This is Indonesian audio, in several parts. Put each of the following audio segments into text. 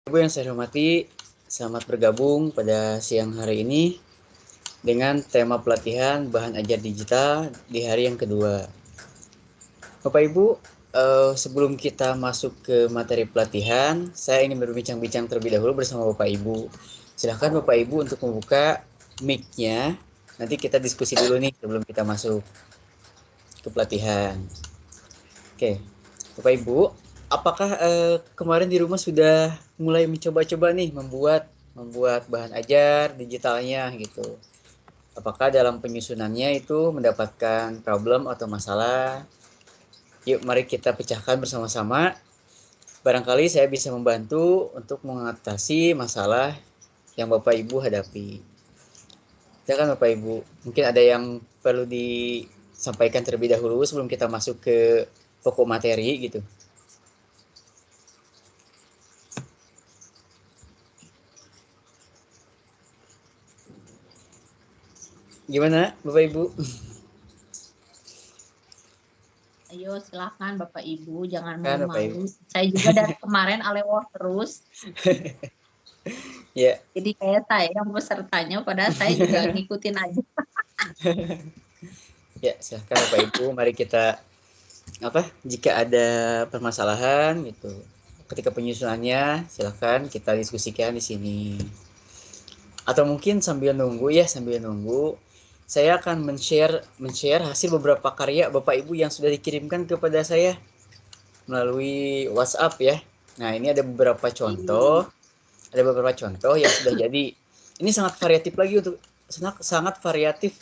Ibu yang saya hormati, selamat bergabung pada siang hari ini dengan tema pelatihan bahan ajar digital di hari yang kedua. Bapak Ibu, sebelum kita masuk ke materi pelatihan, saya ingin berbincang-bincang terlebih dahulu bersama Bapak Ibu. Silahkan Bapak Ibu untuk membuka mic-nya. Nanti kita diskusi dulu nih sebelum kita masuk ke pelatihan. Oke, Bapak Ibu, apakah kemarin di rumah sudah mulai mencoba-coba nih membuat bahan ajar digitalnya gitu? Apakah dalam penyusunannya itu mendapatkan problem atau masalah? Yuk, mari kita pecahkan bersama-sama. Barangkali saya bisa membantu untuk mengatasi masalah yang Bapak Ibu hadapi. Silakan Bapak Ibu, mungkin ada yang perlu disampaikan terlebih dahulu sebelum kita masuk ke pokok materi gitu. Gimana Bapak Ibu? Ayo silahkan Bapak Ibu, jangan Kan Bapak Ibu. malu-malu. Saya juga dari kemarin alewah terus. Ya. Jadi kayak saya yang pesertanya, padahal saya juga ngikutin aja. Ya, silahkan Bapak Ibu, mari kita jika ada permasalahan gitu. Ketika penyusunannya, silahkan kita diskusikan di sini. Atau mungkin sambil nunggu, saya akan men-share hasil beberapa karya Bapak Ibu yang sudah dikirimkan kepada saya melalui WhatsApp ya. Nah, ini ada beberapa contoh yang sudah jadi. Ini sangat variatif lagi untuk sangat variatif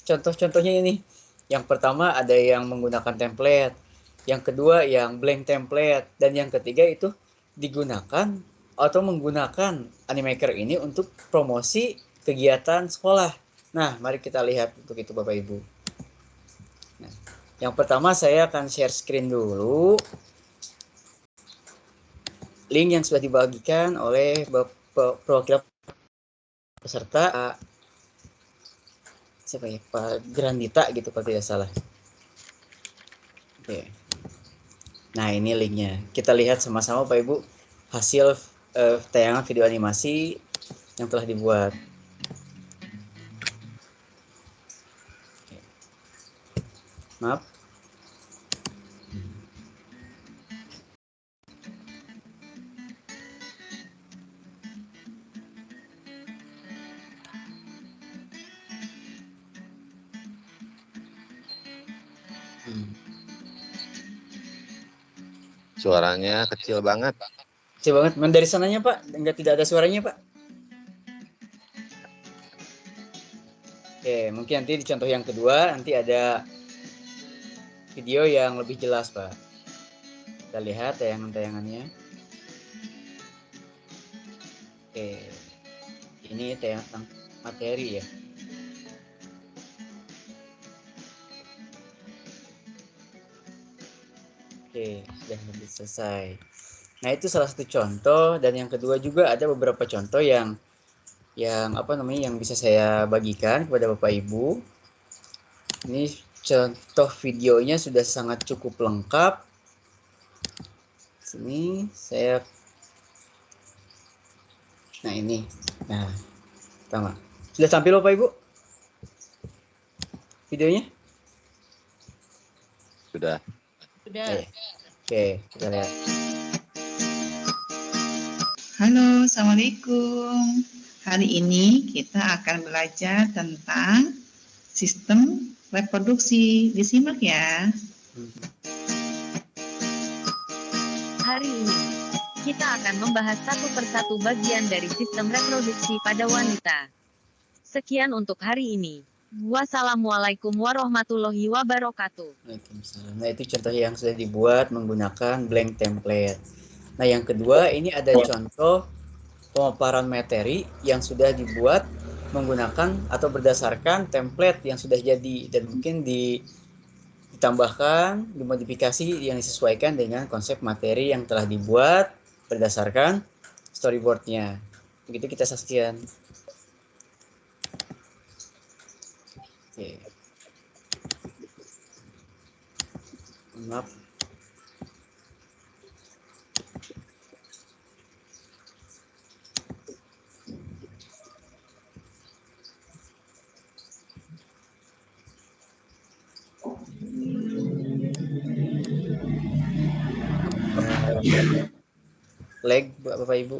contoh-contohnya ini. Yang pertama ada yang menggunakan template, yang kedua yang blank template, dan yang ketiga itu digunakan atau menggunakan Animaker ini untuk promosi kegiatan sekolah. Nah, mari kita lihat untuk itu Bapak Ibu. Nah, yang pertama saya akan share screen dulu link yang sudah dibagikan oleh perwakilan peserta siapa ya, Pak Grandita gitu kalau tidak salah. Oke. Nah, ini linknya. Kita lihat sama-sama Pak Ibu hasil tayangan video animasi yang telah dibuat. Oke. Maaf. Suaranya kecil banget. Kecil banget. Dari sananya Pak, tidak ada suaranya Pak. Oke, mungkin nanti di contoh yang kedua nanti ada video yang lebih jelas Pak. Kita lihat tayangan-tayangannya. Oke, ini tayangan materi ya. Oke, sudah habis selesai. Nah, itu salah satu contoh, dan yang kedua juga ada beberapa contoh yang yang bisa saya bagikan kepada Bapak Ibu. Ini contoh videonya sudah sangat cukup lengkap. Sini saya Nah, ini. Nah, pertama. Sudah tampil Bapak Ibu? Videonya? Sudah. Sudah. Oke, kita lihat. Halo, Assalamualaikum. Hari ini kita akan belajar tentang sistem reproduksi. Disimak ya. Hari ini, kita akan membahas satu persatu bagian dari sistem reproduksi pada wanita. Sekian untuk hari ini. Wassalamualaikum warahmatullahi wabarakatuh. Waalaikumsalam. Nah, itu contoh yang sudah dibuat menggunakan blank template. Nah, yang kedua ini ada contoh pemaparan materi yang sudah dibuat menggunakan atau berdasarkan template yang sudah jadi dan mungkin ditambahkan, dimodifikasi yang disesuaikan dengan konsep materi yang telah dibuat berdasarkan storyboardnya. Begitu kita saksikan. Oke. Maaf. lag Bapak Ibu.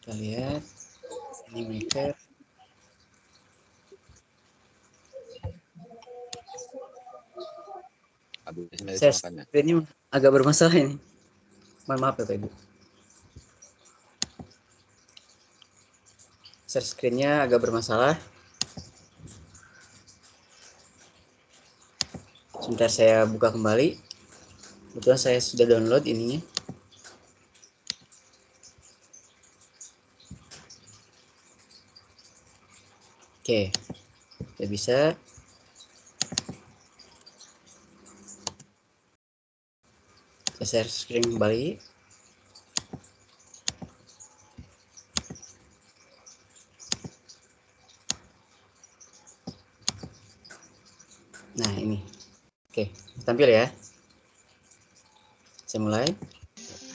Kita lihat ini maker. Share screen-nya agak bermasalah ini. Mohon maaf Bapak Ibu. Share screen-nya agak bermasalah. Sebentar saya buka kembali. Kebetulan saya sudah download ininya. Oke, sudah bisa. Saya share screen kembali. Nah ini, oke, tampil ya. Saya mulai.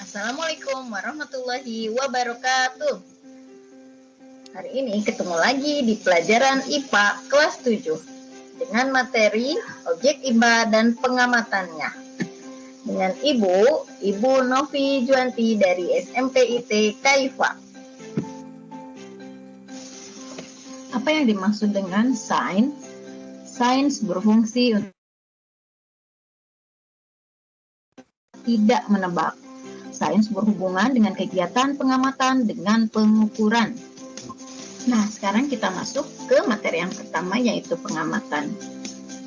Assalamualaikum warahmatullahi wabarakatuh. Hari ini ketemu lagi di pelajaran IPA kelas 7 dengan materi objek IPA dan pengamatannya. Dengan Ibu Novi Juanti dari SMPIT Kaifa. Apa yang dimaksud dengan sains? Sains berfungsi untuk tidak menebak. Sains berhubungan dengan kegiatan pengamatan dengan pengukuran. Nah, sekarang kita masuk ke materi yang pertama, yaitu pengamatan.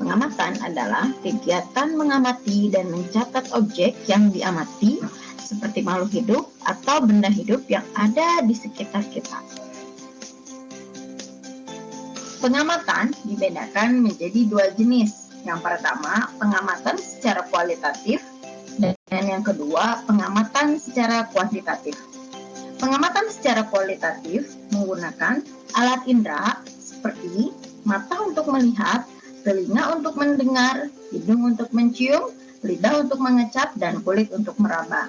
Pengamatan adalah kegiatan mengamati dan mencatat objek yang diamati, seperti makhluk hidup atau benda hidup yang ada di sekitar kita. Pengamatan dibedakan menjadi dua jenis. Yang pertama, pengamatan secara kualitatif, dan yang kedua, pengamatan secara kuantitatif. Pengamatan secara kualitatif menggunakan alat indera seperti mata untuk melihat, telinga untuk mendengar, hidung untuk mencium, lidah untuk mengecap, dan kulit untuk meraba.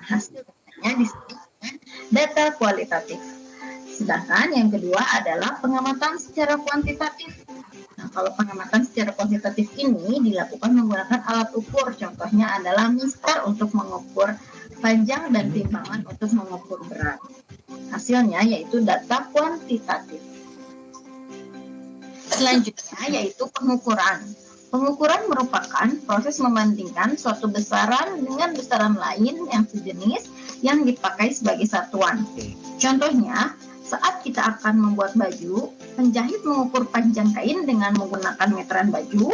Hasilnya disebut data kualitatif. Sedangkan yang kedua adalah pengamatan secara kuantitatif. Nah, kalau pengamatan secara kuantitatif ini dilakukan menggunakan alat ukur, contohnya adalah mistar untuk mengukur panjang dan timbangan untuk mengukur berat. Hasilnya yaitu data kuantitatif. Selanjutnya yaitu pengukuran. Pengukuran merupakan proses membandingkan suatu besaran dengan besaran lain yang sejenis yang dipakai sebagai satuan. Contohnya, saat kita akan membuat baju, penjahit mengukur panjang kain dengan menggunakan meteran baju,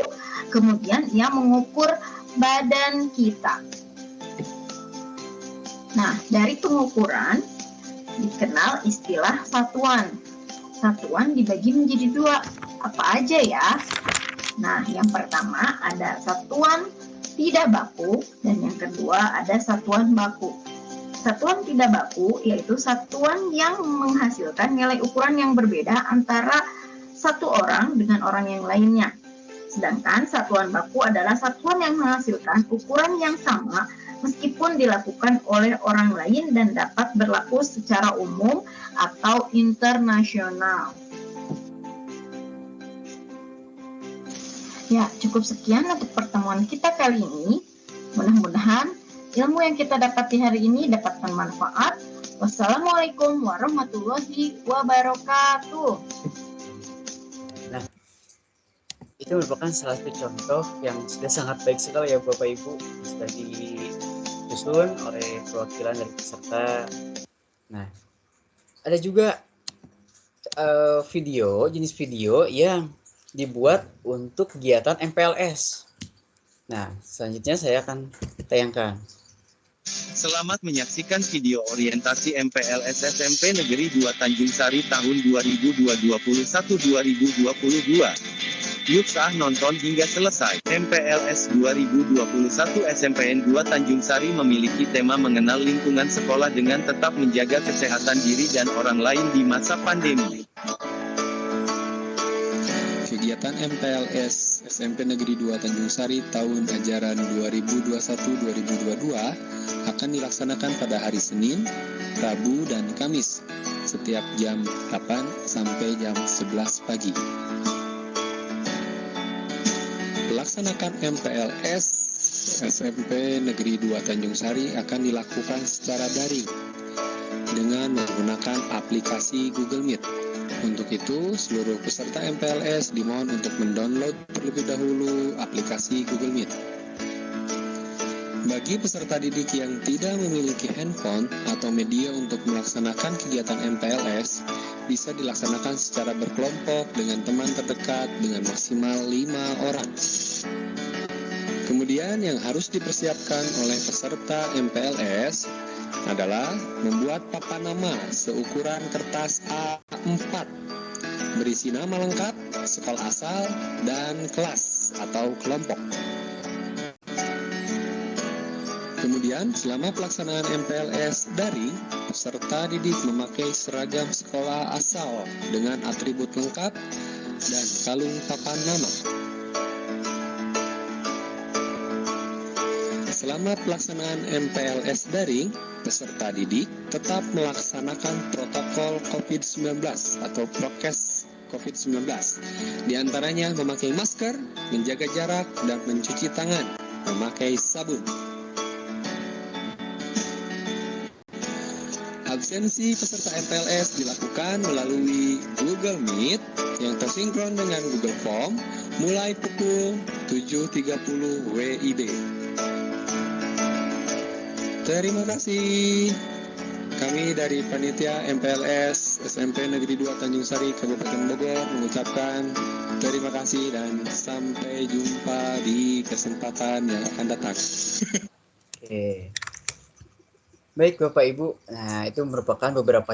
kemudian ia mengukur badan kita. Nah, dari pengukuran dikenal istilah satuan. Satuan dibagi menjadi dua. Apa aja ya? Nah, yang pertama ada satuan tidak baku dan yang kedua ada satuan baku. Satuan tidak baku yaitu satuan yang menghasilkan nilai ukuran yang berbeda antara satu orang dengan orang yang lainnya. Sedangkan satuan baku adalah satuan yang menghasilkan ukuran yang sama meskipun dilakukan oleh orang lain dan dapat berlaku secara umum atau internasional. Ya, cukup sekian untuk pertemuan kita kali ini. Mudah-mudahan ilmu yang kita dapat di hari ini dapat bermanfaat. Wassalamualaikum warahmatullahi wabarakatuh. Nah, itu merupakan salah satu contoh yang sudah sangat baik sekali ya Bapak Ibu, sudah disusun oleh perwakilan dari peserta. Nah, ada juga jenis video yang dibuat untuk kegiatan MPLS. Nah, selanjutnya saya akan tayangkan. Selamat menyaksikan video orientasi MPLS SMP Negeri 2 Tanjung Sari tahun 2021-2022. Yuk sah nonton hingga selesai. MPLS 2021 SMPN 2 Tanjung Sari memiliki tema mengenal lingkungan sekolah dengan tetap menjaga kesehatan diri dan orang lain di masa pandemi. Kegiatan MPLS SMP Negeri 2 Tanjung Sari tahun ajaran 2021-2022 akan dilaksanakan pada hari Senin, Rabu, dan Kamis setiap jam 8 sampai jam 11 pagi. Pelaksanaan MPLS SMP Negeri 2 Tanjung Sari akan dilakukan secara daring dengan menggunakan aplikasi Google Meet. Untuk itu, seluruh peserta MPLS dimohon untuk mendownload terlebih dahulu aplikasi Google Meet. Bagi peserta didik yang tidak memiliki handphone atau media untuk melaksanakan kegiatan MPLS, bisa dilaksanakan secara berkelompok dengan teman terdekat dengan maksimal 5 orang. Kemudian yang harus dipersiapkan oleh peserta MPLS adalah membuat papan nama seukuran kertas A4 berisi nama lengkap, sekolah asal, dan kelas atau kelompok. Kemudian selama pelaksanaan MPLS daring, peserta didik memakai seragam sekolah asal dengan atribut lengkap dan kalung papan nama. Selama pelaksanaan MPLS daring, peserta didik tetap melaksanakan protokol COVID-19 atau prokes COVID-19. Di antaranya memakai masker, menjaga jarak, dan mencuci tangan, memakai sabun. Absensi peserta MPLS dilakukan melalui Google Meet yang tersinkron dengan Google Form mulai pukul 7.30 WIB. Terima kasih. Kami dari Panitia MPLS SMP Negeri 2 Tanjung Sari, Kabupaten Bogor mengucapkan terima kasih dan sampai jumpa di kesempatan yang akan datang. Oke. Baik Bapak Ibu, nah itu merupakan beberapa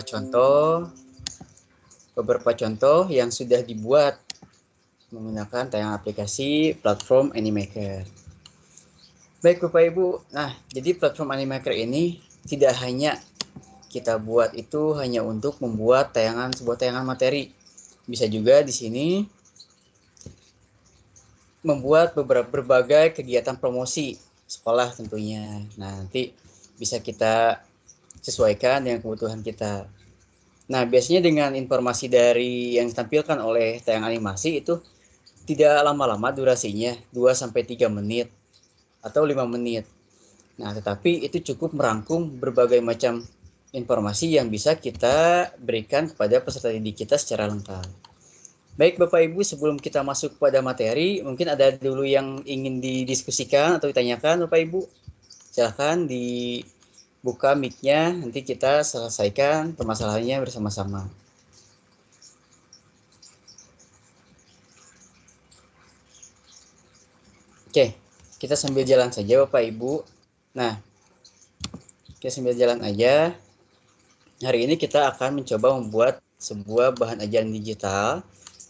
contoh yang sudah dibuat menggunakan tayangan aplikasi platform Animaker. Baik Bapak Ibu, nah jadi platform Animaker ini tidak hanya kita buat itu hanya untuk membuat sebuah tayangan materi. Bisa juga di sini membuat berbagai kegiatan promosi sekolah tentunya. Nah, nanti bisa kita sesuaikan dengan kebutuhan kita. Nah, biasanya dengan informasi dari yang ditampilkan oleh tayangan animasi itu tidak lama-lama durasinya, 2-3 menit atau 5 menit. Nah, tetapi itu cukup merangkum berbagai macam informasi yang bisa kita berikan kepada peserta didik kita secara lengkap. Baik Bapak Ibu, sebelum kita masuk pada materi, mungkin ada dulu yang ingin didiskusikan atau ditanyakan Bapak Ibu. Silahkan dibuka mic-nya, nanti kita selesaikan permasalahannya bersama-sama. Oke, kita sambil jalan saja Bapak Ibu. Nah, kita sambil jalan aja. Hari ini kita akan mencoba membuat sebuah bahan ajaran digital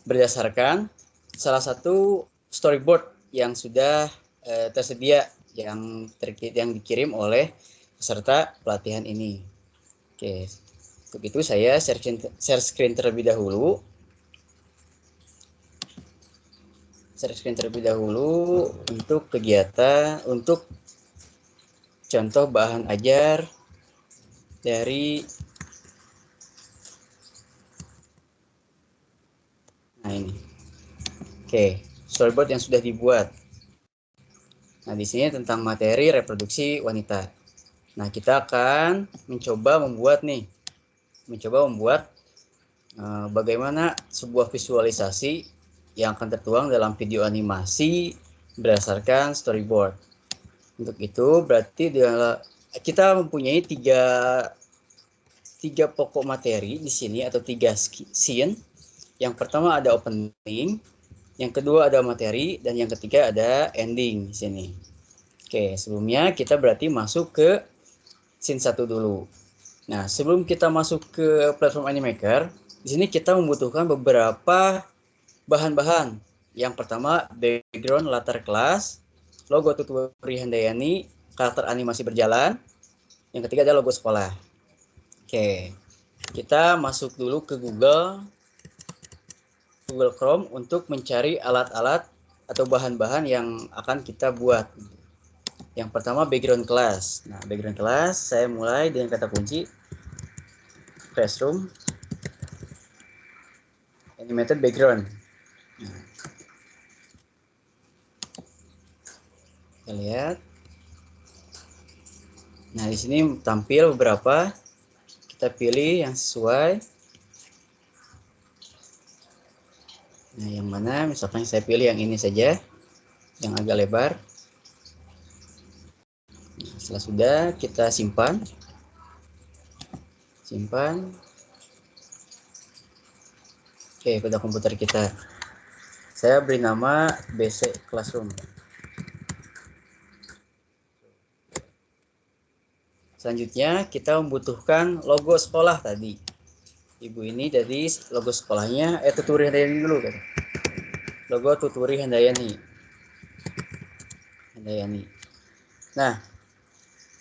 berdasarkan salah satu storyboard yang sudah tersedia yang dikirim oleh peserta pelatihan ini. Oke, untuk itu saya share screen terlebih dahulu. Share screen terlebih dahulu untuk kegiatan, untuk contoh bahan ajar dari ini. Oke, storyboard yang sudah dibuat. Nah, di sini tentang materi reproduksi wanita. Nah, kita akan mencoba membuat bagaimana sebuah visualisasi yang akan tertuang dalam video animasi berdasarkan storyboard. Untuk itu berarti kita mempunyai tiga pokok materi di sini atau 3 scene. Yang pertama ada opening, yang kedua ada materi, dan yang ketiga ada ending di sini. Oke, sebelumnya kita berarti masuk ke scene 1 dulu. Nah, sebelum kita masuk ke platform Animaker, di sini kita membutuhkan beberapa bahan-bahan. Yang pertama background latar kelas, logo Tuturi Handayani, karakter animasi berjalan. Yang ketiga ada logo sekolah. Oke, kita masuk dulu ke Google Chrome untuk mencari alat-alat atau bahan-bahan yang akan kita buat. Yang pertama background class. Nah, background class saya mulai dengan kata kunci Classroom animated background. Nah, kita lihat. Nah, di sini tampil beberapa. Kita pilih yang sesuai. Nah, yang mana? Misalkan saya pilih yang ini saja, yang agak lebar. Nah, setelah sudah, kita simpan. Oke, pada komputer kita. Saya beri nama BC Classroom. Selanjutnya, kita membutuhkan logo sekolah tadi. Ibu ini jadi logo sekolahnya, Tuturi Handayani dulu kan. Logo Tuturi Handayani. Nah,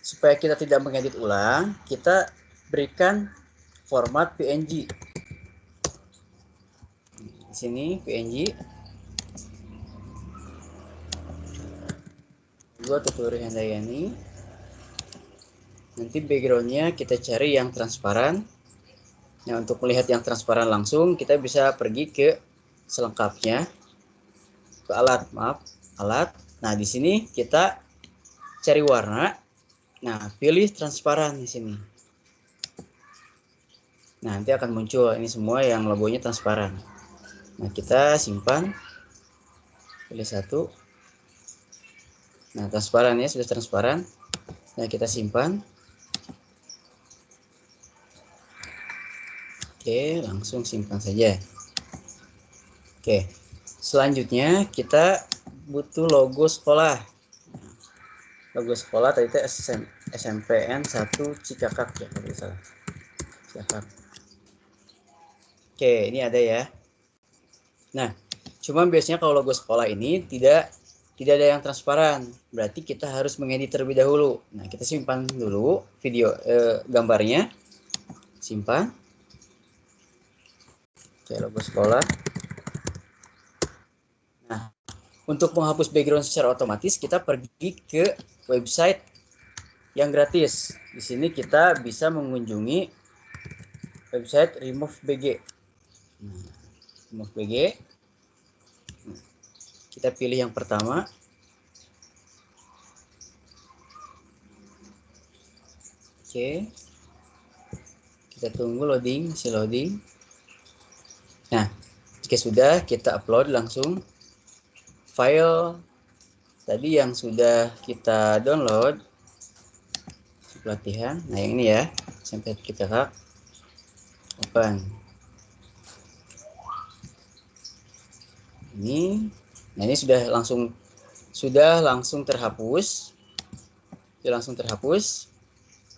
supaya kita tidak mengedit ulang, kita berikan format PNG. Di sini PNG. Logo Tuturi Handayani. Nanti backgroundnya kita cari yang transparan. Nah, untuk melihat yang transparan langsung, kita bisa pergi ke selengkapnya, ke alat. Nah, di sini kita cari warna. Nah, pilih transparan di sini. Nah, nanti akan muncul ini semua yang logonya transparan. Nah, kita simpan. Pilih satu. Nah, transparan ya, sudah transparan. Nah, kita simpan. Oke, langsung simpan saja. Oke, selanjutnya kita butuh logo sekolah. Logo sekolah tadi itu SMPN 1 Cikakak ya, kalau tidak salah. Cikakak. Oke, ini ada ya. Nah, cuma biasanya kalau logo sekolah ini tidak ada yang transparan. Berarti kita harus mengedit terlebih dahulu. Nah, kita simpan dulu video gambarnya. Simpan. Oke, logo sekolah. Nah, untuk menghapus background secara otomatis, kita pergi ke website yang gratis. Di sini kita bisa mengunjungi website remove.bg. Nah, remove.bg. Kita pilih yang pertama. Oke. Kita tunggu loading, masih loading. Nah, jika sudah, kita upload langsung file tadi yang sudah kita download pelatihan. Nah, yang ini ya, sampai kita open. Ini, nah ini sudah langsung terhapus.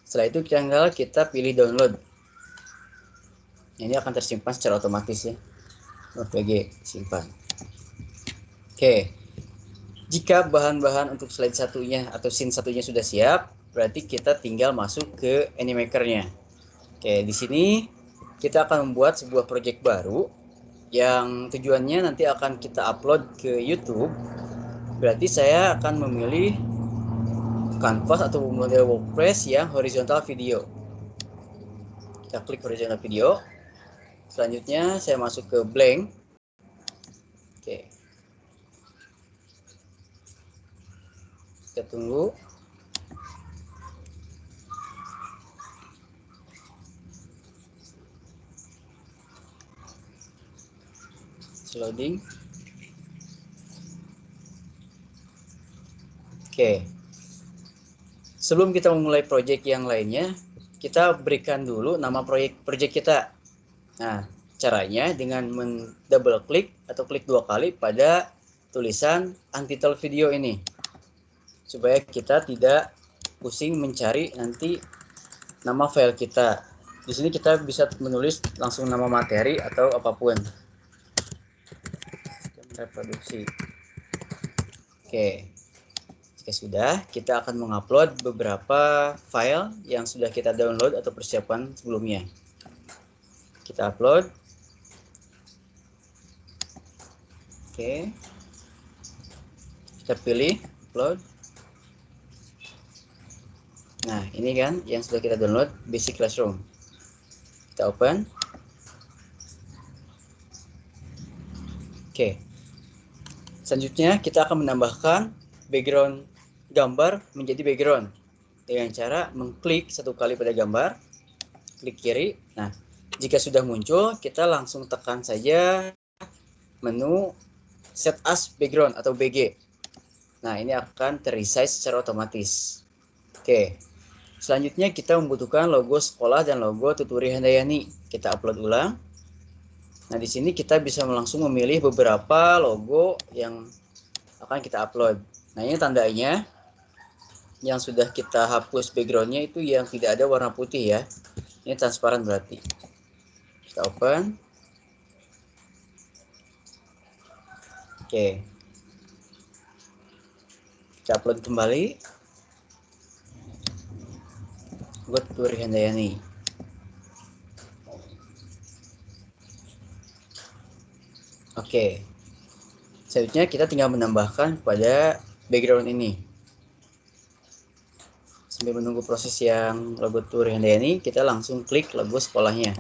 Setelah itu tinggal kita pilih download. Ini akan tersimpan secara otomatis ya. OPG simpan. Oke. Jika bahan-bahan untuk slide satunya atau scene satunya sudah siap, berarti kita tinggal masuk ke Animaker-nya. Oke, di sini kita akan membuat sebuah project baru yang tujuannya nanti akan kita upload ke YouTube. Berarti saya akan memilih kanvas atau model WordPress yang horizontal video. Kita klik horizontal video. Selanjutnya saya masuk ke blank. Oke. Kita tunggu. Loading. Oke. Sebelum kita memulai project yang lainnya, kita berikan dulu nama project kita. Nah, caranya dengan double klik atau klik 2 kali pada tulisan untitled video ini. Supaya kita tidak pusing mencari nanti nama file kita. Di sini kita bisa menulis langsung nama materi atau apapun. Reproduksi. Oke. Jika sudah, kita akan mengupload beberapa file yang sudah kita download atau persiapan sebelumnya. Kita upload. Oke. Kita pilih upload. Nah, ini kan yang sudah kita download, Basic Classroom. Kita open. Oke. Selanjutnya kita akan menambahkan background gambar menjadi background dengan cara mengklik satu kali pada gambar, klik kiri. Nah, jika sudah muncul, kita langsung tekan saja menu Set as Background atau BG. Nah, ini akan terresize secara otomatis. Oke. Selanjutnya kita membutuhkan logo sekolah dan logo Tuturi Handayani. Kita upload ulang. Nah, di sini kita bisa langsung memilih beberapa logo yang akan kita upload. Nah, ini tandanya yang sudah kita hapus backgroundnya itu yang tidak ada warna putih ya. Ini transparan berarti. Kita open. Oke. Kita upload kembali. Buat Tuturi Handayani. Oke. Selanjutnya kita tinggal menambahkan pada background ini. Sambil menunggu proses yang logo Tuturi Handayani, kita langsung klik logo sekolahnya.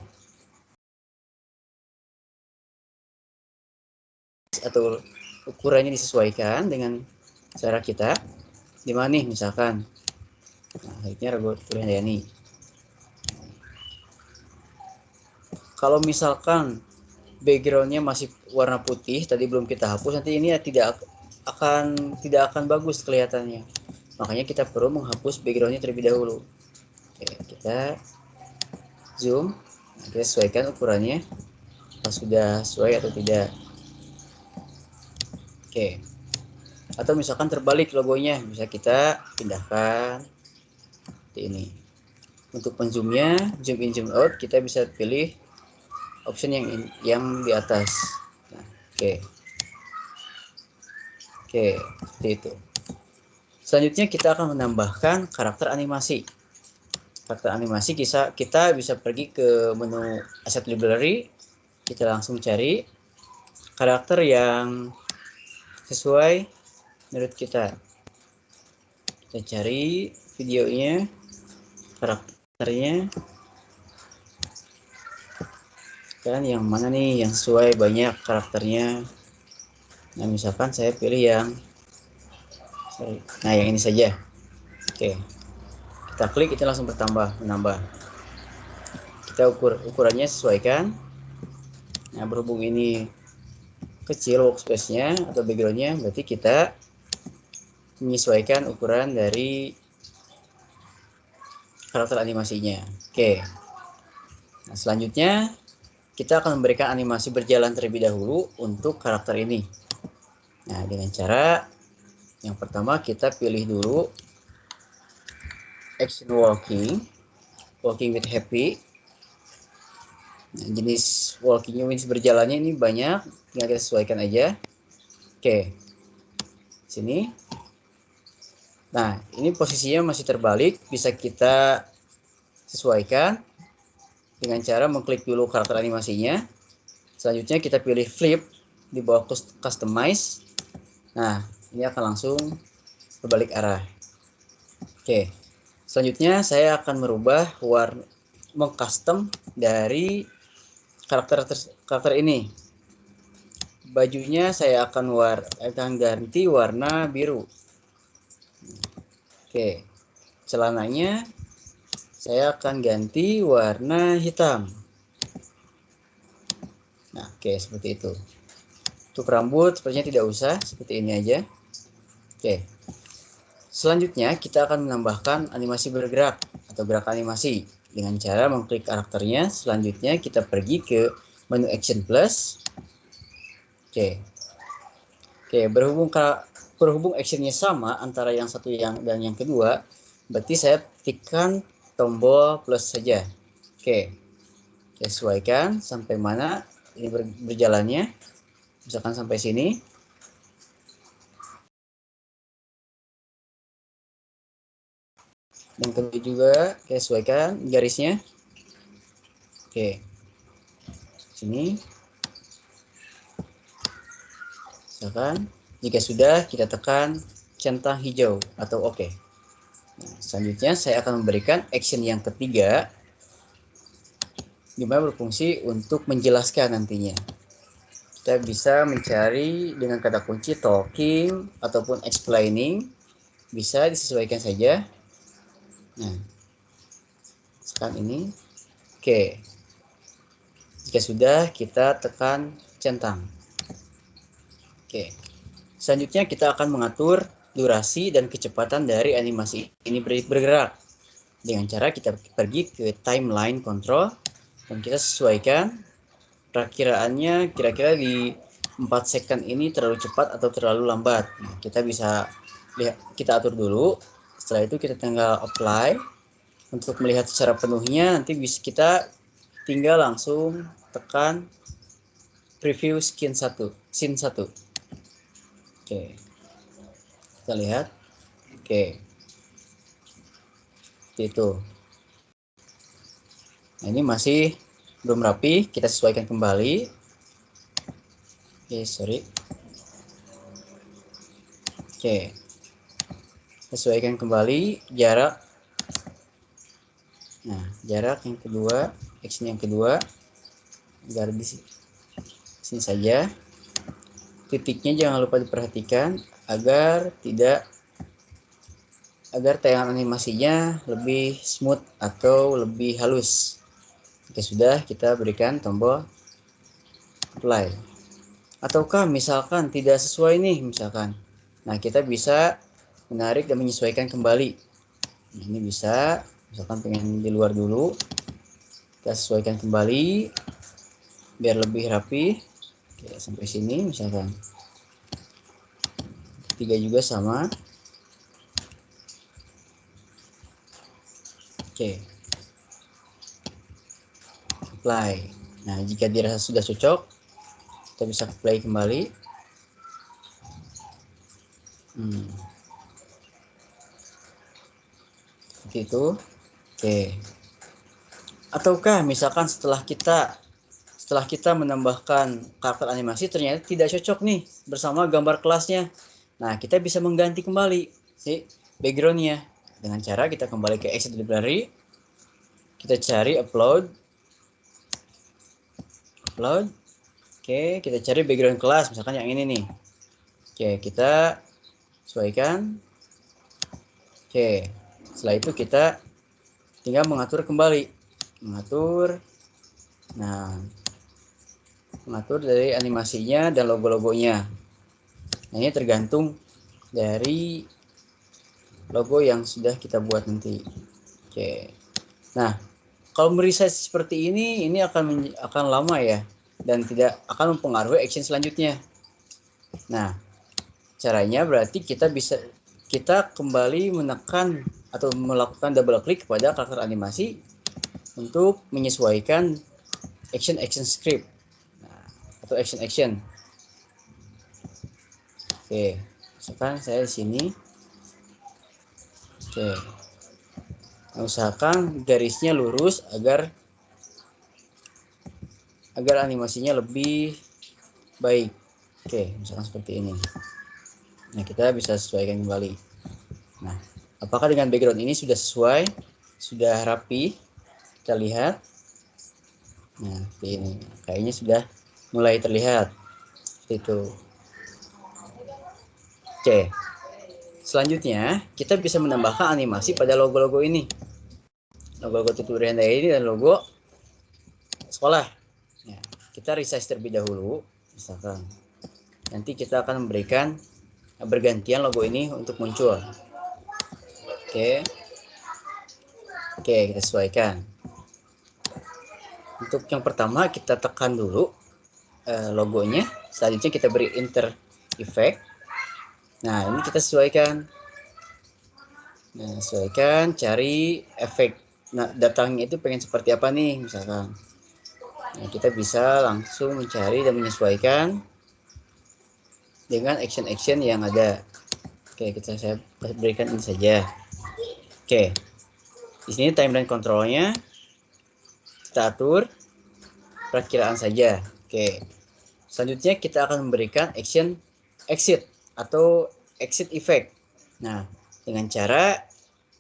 Atau ukurannya disesuaikan dengan cara kita. Di mana nih misalkan. Nah, akhirnya logo Tuturi Handayani. Kalau misalkan backgroundnya masih warna putih, tadi belum kita hapus, nanti ini tidak akan bagus kelihatannya. Makanya kita perlu menghapus backgroundnya terlebih dahulu. Oke, kita zoom, nah, kita sesuaikan ukurannya, apakah sudah sesuai atau tidak. Oke, atau misalkan terbalik logonya, bisa kita pindahkan seperti ini. Untuk penzoomnya, zoom in zoom out, kita bisa pilih option yang di atas. Nah, oke, seperti itu. Selanjutnya kita akan menambahkan karakter animasi. Karakter animasi kita bisa pergi ke menu Asset Library. Kita langsung cari karakter yang sesuai menurut kita. Kita cari videonya, karakternya. Kan yang mana nih yang sesuai banyak karakternya. Nah, misalkan saya pilih yang ini saja. Oke, kita klik, itu langsung menambah. Kita ukurannya sesuaikan. Nah, berhubung ini kecil workspace-nya atau background-nya, berarti kita menyesuaikan ukuran dari karakter animasinya. Oke. Nah, selanjutnya kita akan memberikan animasi berjalan terlebih dahulu untuk karakter ini. Nah, dengan cara yang pertama kita pilih dulu action walking with happy. Nah, jenis walkingnya, jenis berjalannya ini banyak, tinggal kita sesuaikan aja. Oke, sini. Nah, ini posisinya masih terbalik, bisa kita sesuaikan dengan cara mengklik dulu karakter animasinya. Selanjutnya kita pilih flip di bawah customize. Nah, ini akan langsung berbalik arah. Oke. Selanjutnya saya akan merubah mengcustom dari karakter ini. Bajunya saya akan ganti warna biru. Oke. Celananya saya akan ganti warna hitam. Nah, oke, seperti itu. Untuk rambut sepertinya tidak usah, seperti ini aja. Oke. Selanjutnya kita akan menambahkan animasi bergerak atau gerak animasi dengan cara mengklik karakternya. Selanjutnya kita pergi ke menu Action Plus. Oke. Berhubung actionnya sama antara yang satu dan yang kedua, berarti saya tekan tombol plus saja. Oke, sesuaikan sampai mana ini berjalannya. Misalkan sampai sini. Dan kedua juga sesuaikan garisnya. Oke, sini. Misalkan jika sudah, kita tekan centang hijau atau oke. Nah, selanjutnya saya akan memberikan action yang ketiga. dimana berfungsi untuk menjelaskan nantinya. Kita bisa mencari dengan kata kunci talking ataupun explaining, bisa disesuaikan saja. Nah, sekarang ini, oke. Jika sudah, kita tekan centang. Oke. Selanjutnya kita akan mengatur durasi dan kecepatan dari animasi ini bergerak. Dengan cara kita pergi ke timeline control dan kita sesuaikan perakiraannya kira-kira di 4 second ini terlalu cepat atau terlalu lambat. Nah, kita bisa lihat, kita atur dulu. Setelah itu kita tinggal apply. Untuk melihat secara penuhnya nanti bisa kita tinggal langsung tekan preview scene 1. Oke. Kita lihat. Oke. Seperti itu. Nah, ini masih belum rapi, kita sesuaikan kembali. Oke, sorry. Oke. Sesuaikan kembali jarak. Nah, jarak yang kedua, action yang kedua, agar di sini saja. Titiknya jangan lupa diperhatikan agar tayangan animasinya lebih smooth atau lebih halus. Jika sudah, kita berikan tombol apply. Ataukah misalkan tidak sesuai nih, misalkan. Nah, kita bisa menarik dan menyesuaikan kembali. Nah, ini bisa, misalkan pengen di luar dulu, kita sesuaikan kembali biar lebih rapi. Oke, sampai sini misalkan. Tiga juga sama. Oke. Apply. Nah, jika dirasa sudah cocok, kita bisa play kembali. Seperti itu. Oke. Ataukah misalkan setelah kita menambahkan karakter animasi ternyata tidak cocok nih bersama gambar kelasnya. Nah, kita bisa mengganti kembali si backgroundnya dengan cara kita kembali ke Exit Library. Kita cari upload. Oke, kita cari background kelas, misalkan yang ini nih. Oke, kita sesuaikan. Oke, setelah itu kita tinggal mengatur kembali. Mengatur dari animasinya dan logo-logonya. Nah, ini tergantung dari logo yang sudah kita buat nanti. Oke. Nah, kalau meresize seperti ini akan lama ya, dan tidak akan mempengaruhi action selanjutnya. Nah, caranya berarti kita kembali menekan atau melakukan double klik kepada karakter animasi untuk menyesuaikan action script, atau action. Oke, misalkan saya di sini. Oke. Nah, usahakan garisnya lurus agar animasinya lebih baik. Oke, misalkan seperti ini. Nah, kita bisa sesuaikan kembali. Nah, apakah dengan background ini sudah sesuai? Sudah rapi? Kita lihat. Nah, seperti ini. Kayaknya sudah mulai terlihat. Seperti itu. Oke. Selanjutnya, kita bisa menambahkan animasi pada logo-logo ini. Logo tutorial ini dan logo sekolah. Ya, kita resize terlebih dahulu, misalkan. Nanti kita akan memberikan bergantian logo ini untuk muncul. Oke, kita sesuaikan. Untuk yang pertama kita tekan dulu logonya. Selanjutnya kita beri enter effect. Nah, ini kita sesuaikan. Nah, sesuaikan, cari efek. Nah, datangnya itu pengen seperti apa nih, misalkan. Nah, kita bisa langsung mencari dan menyesuaikan dengan action yang ada. Oke, saya berikan ini saja. Oke, di sini timeline controlnya kita atur perakiraan saja. Oke, selanjutnya kita akan memberikan exit atau exit effect. Nah, dengan cara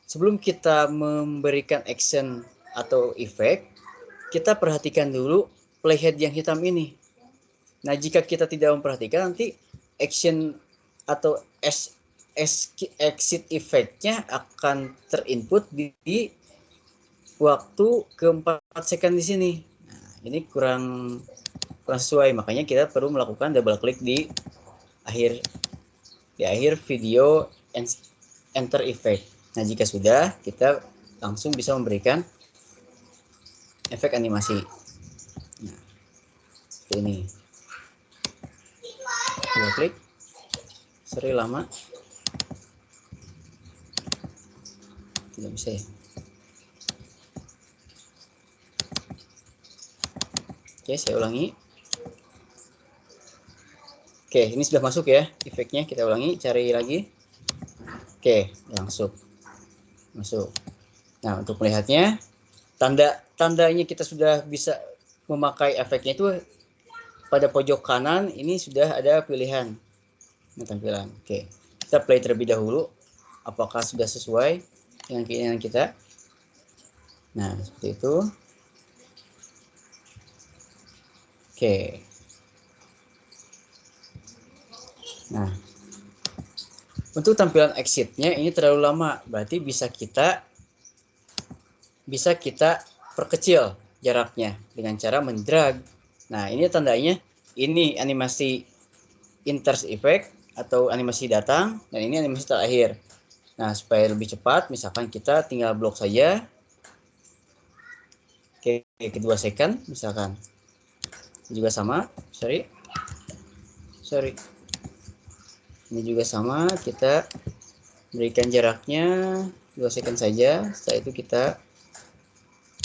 sebelum kita memberikan action atau effect, kita perhatikan dulu playhead yang hitam ini. Nah, jika kita tidak memperhatikan, nanti action atau exit effect-nya akan terinput di waktu ke 4 second di sini. Nah, ini kurang sesuai, makanya kita perlu melakukan double klik di akhir video enter effect. Nah, jika sudah, kita langsung bisa memberikan efek animasi. Nah, seperti ini. Double klik. Sorry lama. Tidak bisa ya. Oke, saya ulangi. Oke, ini sudah masuk ya efeknya. Kita ulangi, cari lagi. Oke, langsung masuk. Nah, untuk melihatnya, tandanya kita sudah bisa memakai efeknya itu pada pojok kanan. Ini sudah ada pilihan tampilan. Oke, kita play terlebih dahulu. Apakah sudah sesuai dengan keinginan kita? Nah, seperti itu. Oke. Nah, untuk tampilan exitnya ini terlalu lama, berarti bisa kita perkecil jaraknya dengan cara mendrag. Nah, ini tandanya ini animasi insert effect atau animasi datang, dan ini animasi terakhir. Nah, supaya lebih cepat, misalkan kita tinggal blok saja. Oke, kedua second misalkan. Juga sama, sorry. Ini juga sama, kita berikan jaraknya 2 second saja. Setelah itu kita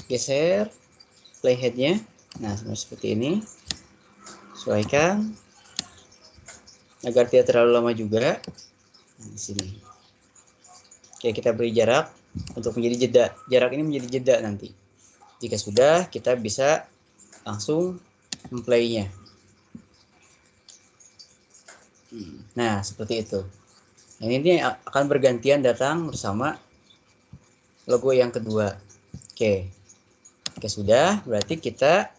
geser playheadnya. Nah, seperti ini. Sesuaikan agar tidak terlalu lama juga. Nah, di sini. Oke, kita beri jarak untuk menjadi jeda. Jarak ini menjadi jeda nanti. Jika sudah, kita bisa langsung memplaynya. Nah, seperti itu. Nah, ini akan bergantian datang bersama logo yang kedua. Oke, sudah. Berarti kita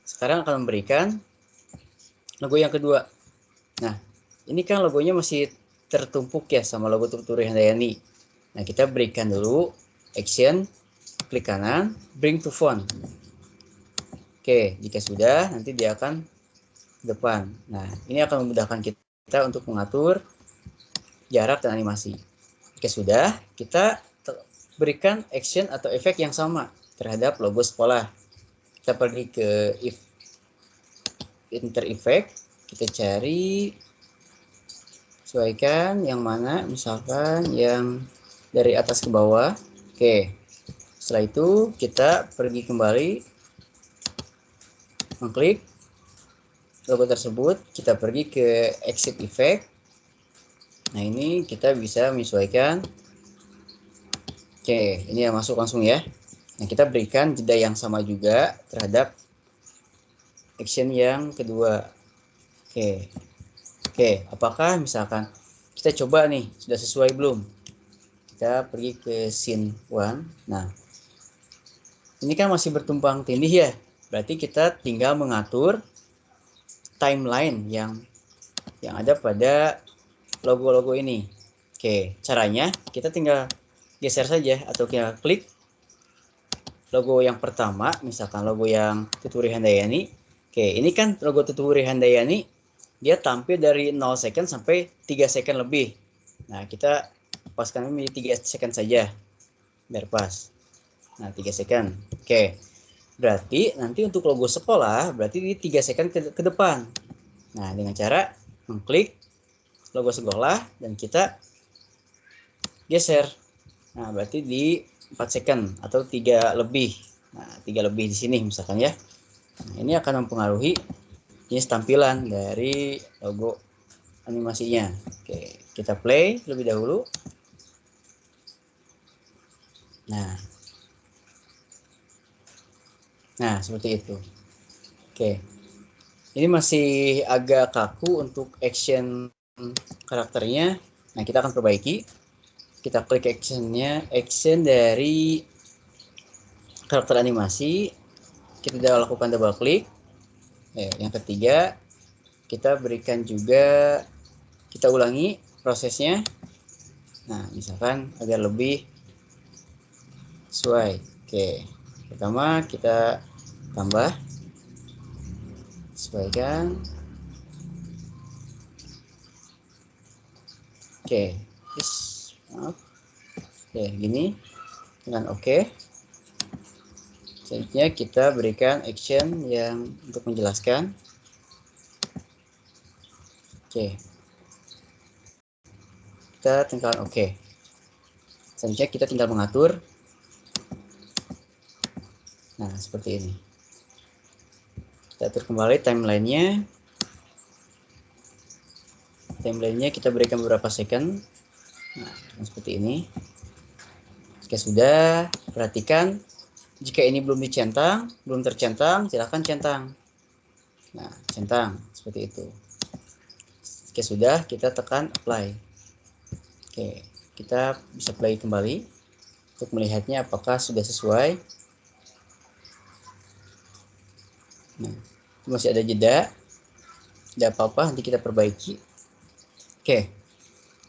sekarang akan memberikan logo yang kedua. Nah, ini kan logonya masih tertumpuk ya sama logo Tuturi Handayani. Nah, kita berikan dulu action, klik kanan, bring to font. Oke, jika sudah, nanti dia akan depan. Nah, ini akan memudahkan kita untuk mengatur jarak dan animasi. Jika sudah, kita berikan action atau efek yang sama terhadap logo sekolah. Kita pergi ke enter effect, kita cari, sesuaikan yang mana, misalkan yang dari atas ke bawah. Oke, setelah itu kita pergi kembali, mengklik logo tersebut, kita pergi ke exit effect. Nah, ini kita bisa menyesuaikan. Oke, ini yang masuk langsung ya. Nah, kita berikan jeda yang sama juga terhadap action yang kedua. Oke, apakah misalkan kita coba nih, sudah sesuai belum? Kita pergi ke scene 1. Nah, ini kan masih bertumpang tindih ya. Berarti kita tinggal mengatur timeline yang ada pada logo-logo ini. Oke, caranya kita tinggal geser saja atau kita klik logo yang pertama, misalkan logo yang Tuturi Handayani. Oke, ini kan logo Tuturi Handayani, dia tampil dari 0 second sampai 3 second lebih. Nah, kita paskan menjadi 3 second saja biar pas. Nah, 3 second. Oke. Berarti nanti untuk logo sekolah berarti di 3 second ke depan. Nah, dengan cara mengklik logo sekolah dan kita geser. Nah, berarti di 4 second atau 3 lebih. Nah, 3 lebih di sini misalkan ya. Nah, ini akan mempengaruhi jenis tampilan dari logo animasinya. Oke, kita play lebih dahulu. Nah, seperti itu. Oke. Ini masih agak kaku untuk action karakternya. Nah, kita akan perbaiki. Kita klik actionnya, action dari karakter animasi. kita sudah lakukan double klik. Yang ketiga, kita berikan juga, kita ulangi prosesnya. Nah, misalkan agar lebih sesuai. Oke, pertama kita tambah, sesuaikan. Oke, maaf. Oke, gini dengan oke. Selanjutnya kita berikan action yang untuk menjelaskan. Oke, kita tekan oke. Selanjutnya kita tinggal mengatur. Nah, seperti ini. Kita atur kembali timelinenya. Timelinenya kita berikan beberapa second. Nah, seperti ini. Jika sudah, perhatikan jika ini belum dicentang, belum tercentang, silahkan centang. Nah, centang seperti itu. Jika sudah, kita tekan apply. Oke, kita bisa play kembali untuk melihatnya apakah sudah sesuai. Nah, masih ada jeda. Tidak apa-apa, nanti kita perbaiki. Oke,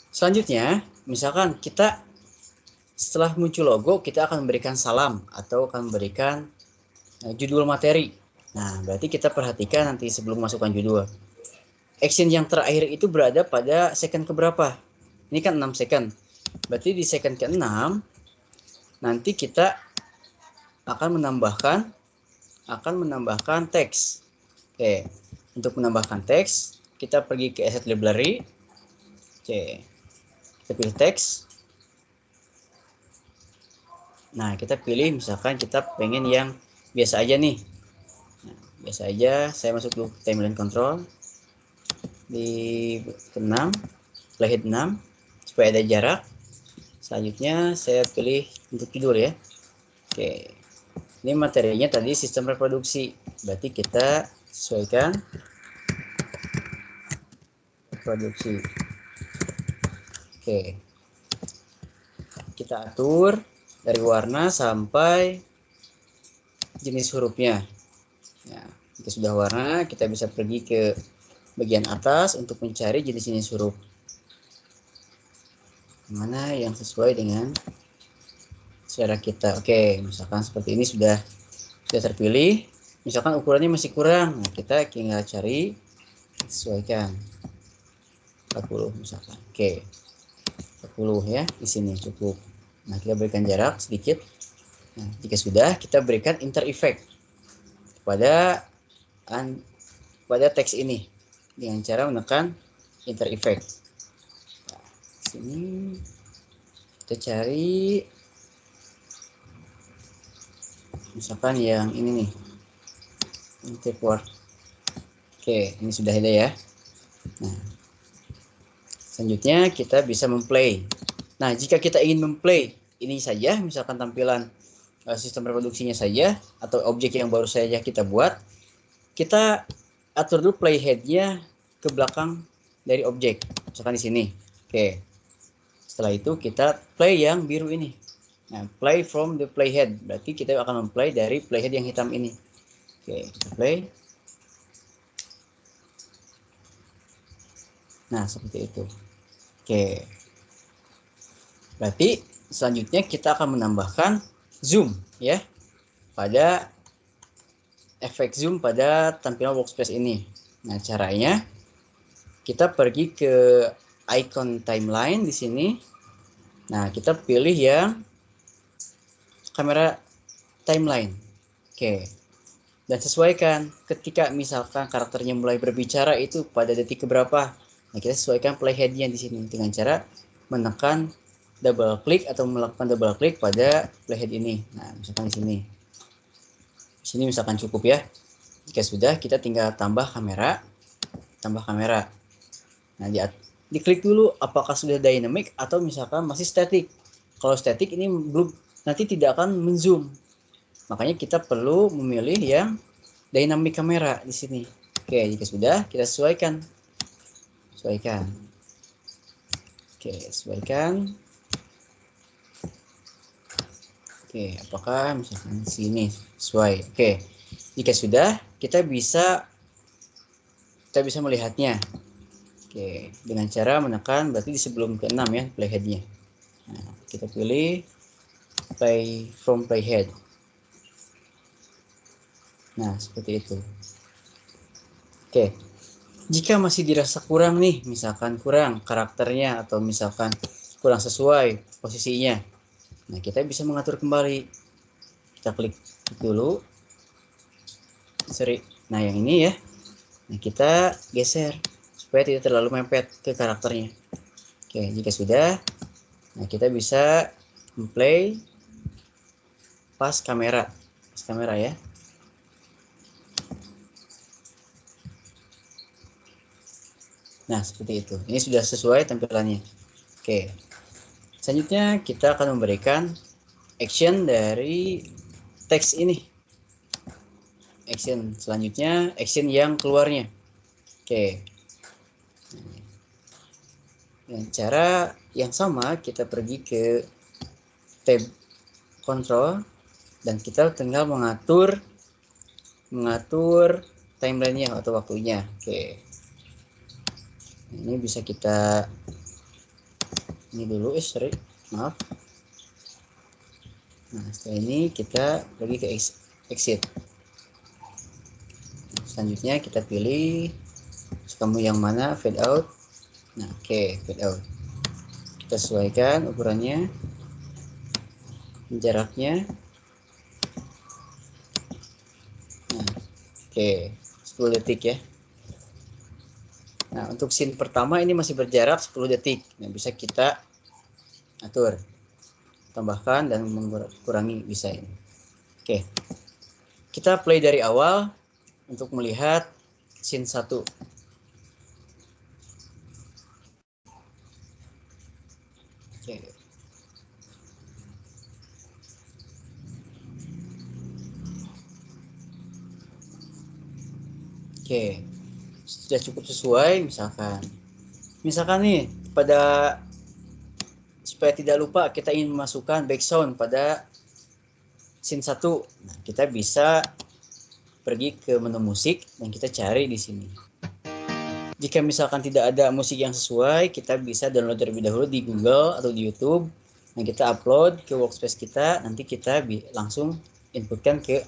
selanjutnya, misalkan kita setelah muncul logo, kita akan memberikan salam atau akan memberikan judul materi. Nah, berarti kita perhatikan nanti sebelum masukkan judul. Action yang terakhir itu berada pada second keberapa? Ini kan 6 second. Berarti di second ke-6, nanti kita akan menambahkan teks. Oke, untuk menambahkan teks, kita pergi ke asset library. Oke, kita pilih teks. Nah, kita pilih misalkan kita pengen yang biasa aja nih. Nah, biasa aja, saya masuk dulu timeline control. Di 6, playhead 6, supaya ada jarak. Selanjutnya saya pilih untuk judul ya. Oke, ini materinya tadi sistem reproduksi. Berarti kita sesuaikan reproduksi. Oke, kita atur dari warna sampai jenis hurufnya. Nah, jika sudah warna, kita bisa pergi ke bagian atas untuk mencari jenis-jenis huruf mana yang sesuai dengan selera kita. Oke, misalkan seperti ini sudah terpilih. Misalkan ukurannya masih kurang, nah kita tinggal cari, sesuaikan 40 misalkan. Oke, 40 ya, di sini cukup. Nah, kita berikan jarak sedikit. Nah, jika sudah, kita berikan enter effect pada teks ini dengan cara menekan enter effect. Nah, sini kita cari misalkan yang ini nih, import. Oke, ini sudah ada ya. Nah, selanjutnya kita bisa memplay. Nah, jika kita ingin memplay ini saja, misalkan tampilan sistem reproduksinya saja, atau objek yang baru saja kita buat, kita atur dulu playhead-nya ke belakang dari objek. Misalkan di sini. Oke. Setelah itu kita play yang biru ini. Nah, play from the playhead. Berarti kita akan memplay dari playhead yang hitam ini. Oke, kita play. Nah, seperti itu. Oke. Berarti selanjutnya kita akan menambahkan zoom ya pada efek zoom pada tampilan workspace ini. Nah, caranya kita pergi ke icon timeline di sini. Nah, kita pilih yang kamera timeline. Oke. Dan sesuaikan ketika misalkan karakternya mulai berbicara itu pada detik keberapa. Nah, kita sesuaikan playhead-nya di sini dengan cara menekan double klik atau melakukan double klik pada playhead ini. Nah, misalkan di sini. Di sini misalkan cukup ya. Jika sudah, kita tinggal tambah kamera. Nah, diklik dulu apakah sudah dynamic atau misalkan masih static. Kalau static ini belum, nanti tidak akan menzoom. Makanya kita perlu memilih yang dynamic kamera di sini. Oke, jika sudah, kita sesuaikan. Oke, sesuaikan. Oke, apakah misalkan sini sesuai. Oke, Jika sudah, kita bisa melihatnya. Oke, dengan cara menekan berarti di sebelum ke-6 ya, playhead-nya. Nah, kita pilih play from playhead. Nah, seperti itu. Oke. Jika masih dirasa kurang nih, misalkan kurang karakternya atau misalkan kurang sesuai posisinya. Nah, kita bisa mengatur kembali. Kita klik dulu. Nah, yang ini ya. Nah, kita geser supaya tidak terlalu mepet ke karakternya. Oke, jika sudah, nah kita bisa play pas kamera ya. Nah, seperti itu. Ini sudah sesuai tampilannya. Oke. Selanjutnya kita akan memberikan action dari teks ini. Action selanjutnya, action yang keluarnya. Oke. Dengan cara yang sama, kita pergi ke tab control dan kita tinggal mengatur timelinenya atau waktunya. Oke. Ini bisa kita maaf. Nah, setelah ini kita pergi ke exit. Selanjutnya kita pilih kamu yang mana, fade out. Nah, oke, fade out. Kita sesuaikan ukurannya, jaraknya. Nah, oke, 10 detik ya. Nah, untuk scene pertama ini masih berjarak 10 detik. Nah, bisa kita atur, tambahkan dan mengurangi bisa ini. Oke. Kita play dari awal untuk melihat scene 1. Oke. Oke. Sudah cukup sesuai misalkan nih supaya tidak lupa kita ingin memasukkan background pada scene 1. Nah, kita bisa pergi ke menu musik dan kita cari di sini. Jika misalkan tidak ada musik yang sesuai, kita bisa download terlebih dahulu di Google atau di YouTube. Nah, kita upload ke workspace kita, nanti kita langsung inputkan ke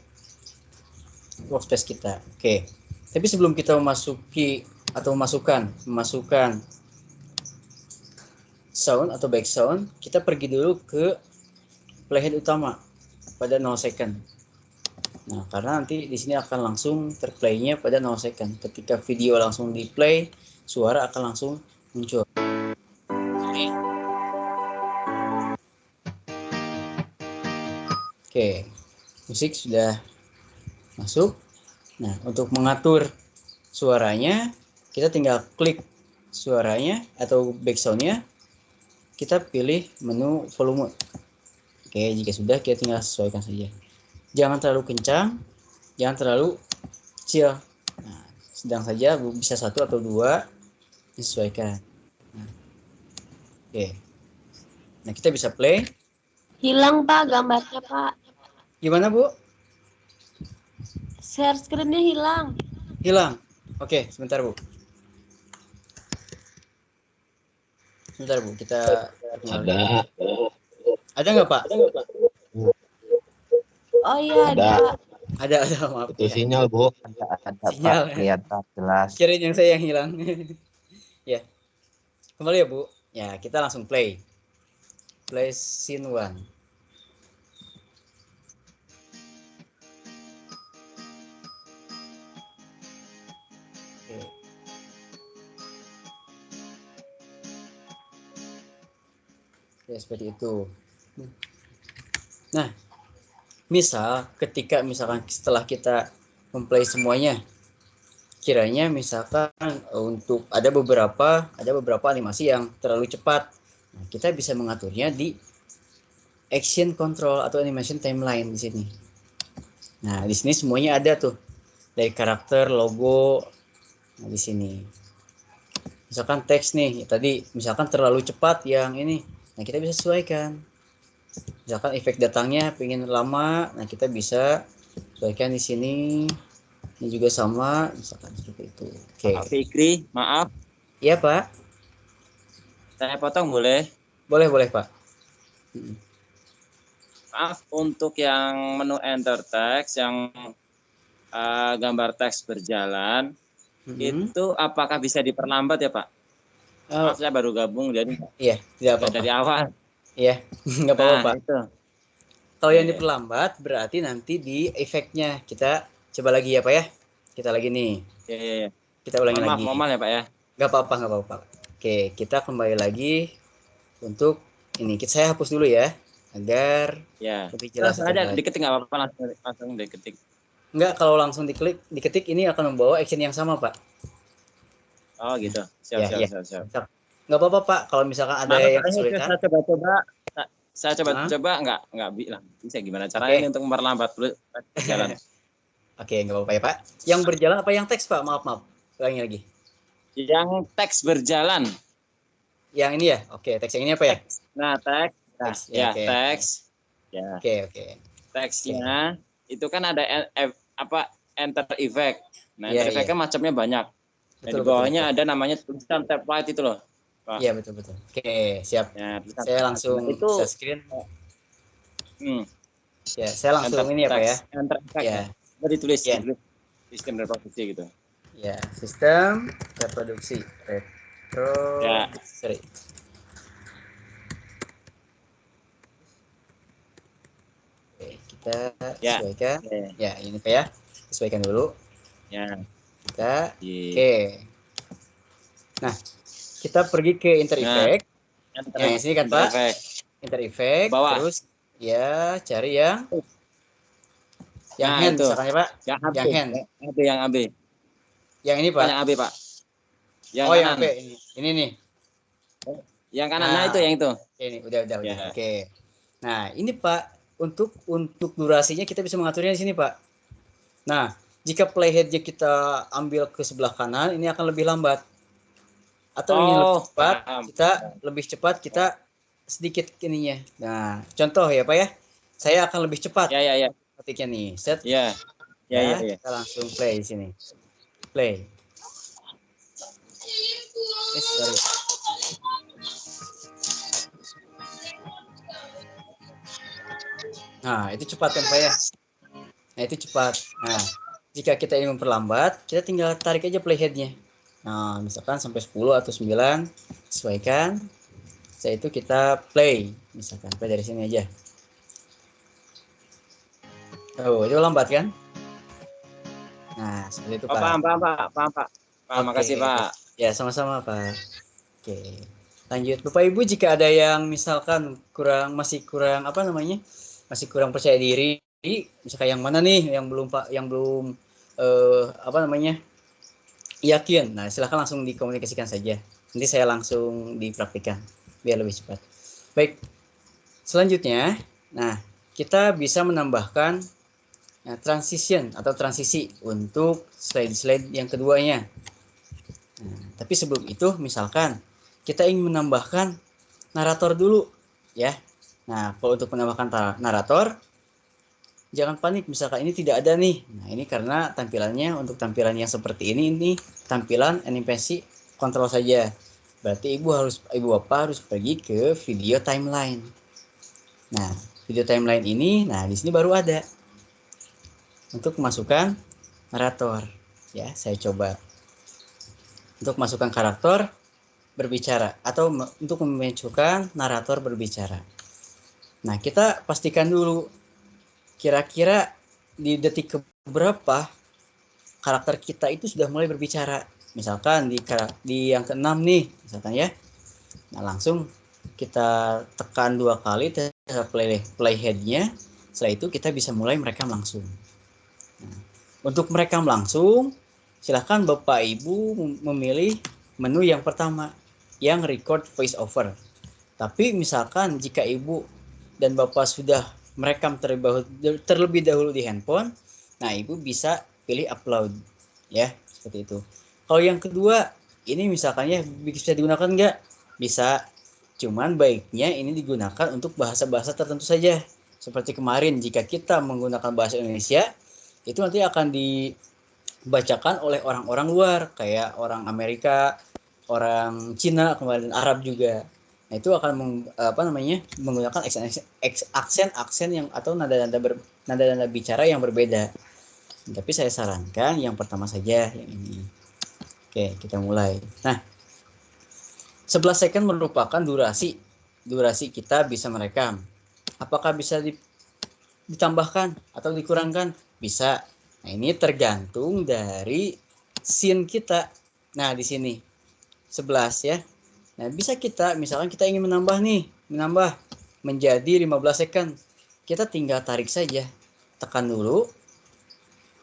workspace kita. Oke. Tapi sebelum kita memasuki atau memasukkan sound atau background, kita pergi dulu ke playhead utama pada 0 second. Nah, karena nanti di sini akan langsung terplaynya pada 0 second. Ketika video langsung di play, suara akan langsung muncul. Oke, musik sudah masuk. Nah, untuk mengatur suaranya, kita tinggal klik suaranya atau backsoundnya. Kita pilih menu volume. Oke, jika sudah kita tinggal sesuaikan saja. Jangan terlalu kencang, jangan terlalu kecil. Nah, sedang saja, bisa 1 atau 2 disesuaikan. Nah, oke. Nah, kita bisa play. Hilang Pak gambarnya Pak. Gimana Bu? Share screen-nya hilang. Hilang. Oke, sebentar Bu. Sebentar Bu, kita ada nggak Pak? Oh iya ada. Ada maaf. Itu sinyal Bu. Ada Sinyal, Pak, kelihatan jelas. Kirain yang saya yang hilang. Ya, kembali ya Bu. Ya, kita langsung play scene 1. Ya, seperti itu. Nah, ketika misalkan setelah kita memplay semuanya, kiranya misalkan untuk ada beberapa animasi yang terlalu cepat. Nah, kita bisa mengaturnya di action control atau animation timeline di sini. Nah, di sini semuanya ada tuh. Dari karakter, logo. Nah, di sini. Misalkan teks nih, tadi misalkan terlalu cepat yang ini. Nah, kita bisa sesuaikan. Misalkan efek datangnya pengen lama, nah kita bisa Sesuaikan di sini. Ini juga sama, misalkan seperti itu. Oke. Pak Fikri, maaf, Iya, Pak. saya potong boleh? Boleh, Pak. Maaf, untuk yang menu enter text, yang gambar teks berjalan, itu apakah bisa diperlambat ya Pak? Maaf, saya baru gabung, jadi Iya, tidak apa-apa. dari awal. Iya, nggak apa-apa, Pak. Itu. Kalau yang diperlambat, berarti nanti di efeknya. Kita coba lagi ya, Pak ya. Kita lagi nih. Iya. Kita ulangi lagi. Maaf ya Pak ya. Nggak apa-apa. Oke, kita kembali lagi untuk ini. Saya hapus dulu ya, agar lebih jelas. Ada diketik nggak apa-apa, langsung diketik. Enggak, kalau langsung diketik ini akan membawa action yang sama, Pak. Oh gitu. Siap. Nggak apa-apa, Pak. Kalau misalkan ada yang kesulitan. Saya coba nggak bisa gimana caranya untuk memperlambat dulu jalan. Oke, nggak apa-apa ya, Pak. Yang berjalan apa yang teks, Pak? Maaf. Ulangi lagi. Yang teks berjalan. Yang ini ya? Oke, teks yang ini apa ya? Nah, teks. Teks. Ya. Oke. Teksnya itu kan ada enter effect. Nah, enter effect-nya macamnya banyak. Nah, di bawahnya ada namanya tulisan template itu loh. Pak. Iya, betul. Oke, siap. Ya, saya langsung share screen. Ya, saya langsung enter ini ya, Pak ya. Enter effect. Ya. Ditulis sistem reproduksi gitu. Ya, sistem reproduksi. Sorry. Oke, kita sesuaikan. Ya, ini Pak ya. Sesuaikan dulu. Ya. Oke. Nah, kita pergi ke enter effect. Yang sini kan Pak. Enter effect. Terus ya cari yang hand misalkan ya Pak. Yang hand. Yang AB. Yang ini Pak. Yang AB Pak. Yang AB ini nih. Yang kanan, nah itu yang itu. Ini udah. Oke. Nah, ini Pak, untuk durasinya kita bisa mengaturnya di sini Pak. Nah, jika playhead-nya kita ambil ke sebelah kanan, ini akan lebih lambat. Atau ingin lebih cepat, kita sedikit ininya. Nah, contoh ya Pak ya. Saya akan lebih cepat. Ya. Ketiknya nih, set. Ya. Kita langsung play di sini. Play. Sorry. Nah, itu cepat kan Pak ya? Nah, itu cepat. Nah, jika kita ingin memperlambat, kita tinggal tarik aja playhead-nya. Nah, misalkan sampai 10 atau 9, sesuaikan. Setelah itu kita play. Misalkan play dari sini aja. Oh, itu lambat kan? Nah, seperti itu Pak. Paham Pak. Makasih Pak. Ya, sama-sama Pak. Oke. Lanjut Bapak Ibu, jika ada yang misalkan masih kurang percaya diri, misalkan yang mana nih yang belum yakin. Nah, silahkan langsung dikomunikasikan saja. Nanti saya langsung dipraktikkan biar lebih cepat. Baik. Selanjutnya, nah, kita bisa menambahkan transition atau transisi untuk slide yang keduanya. Nah, tapi sebelum itu misalkan kita ingin menambahkan narator dulu ya. Nah, kalau untuk menambahkan narator jangan panik, misalkan ini tidak ada nih. Nah, ini karena tampilannya untuk tampilan yang seperti ini tampilan animasi kontrol saja. Berarti ibu bapak harus pergi ke video timeline. Nah, video timeline ini, nah di sini baru ada untuk masukkan narator. Ya, saya coba untuk masukkan karakter berbicara atau untuk memunculkan narator berbicara. Nah, kita pastikan dulu kira-kira di detik keberapa karakter kita itu sudah mulai berbicara. Misalkan di yang ke-6 nih, misalkan ya. Nah, langsung kita tekan 2 kali playhead-nya. Setelah itu kita bisa mulai merekam langsung. Nah, untuk merekam langsung, silahkan Bapak Ibu memilih menu yang pertama, yang record voice over. Tapi misalkan jika Ibu dan Bapak sudah merekam terlebih dahulu di handphone, nah Ibu bisa pilih upload, ya seperti itu. Kalau yang kedua, ini misalkannya bisa digunakan nggak? Bisa, cuman baiknya ini digunakan untuk bahasa-bahasa tertentu saja. Seperti kemarin, jika kita menggunakan bahasa Indonesia, itu nanti akan dibacakan oleh orang-orang luar, kayak orang Amerika, orang Cina, kemudian Arab juga. Nah, itu akan menggunakan aksen yang atau nada-nada bicara yang berbeda. Tapi saya sarankan yang pertama saja, yang ini. Oke, kita mulai. Nah, 11 second merupakan durasi kita bisa merekam. Apakah bisa ditambahkan atau dikurangkan? Bisa. Nah, ini tergantung dari scene kita. Nah, di sini 11 ya. Nah, bisa kita, misalkan kita ingin menambah menjadi 15 second. Kita tinggal tarik saja. Tekan dulu.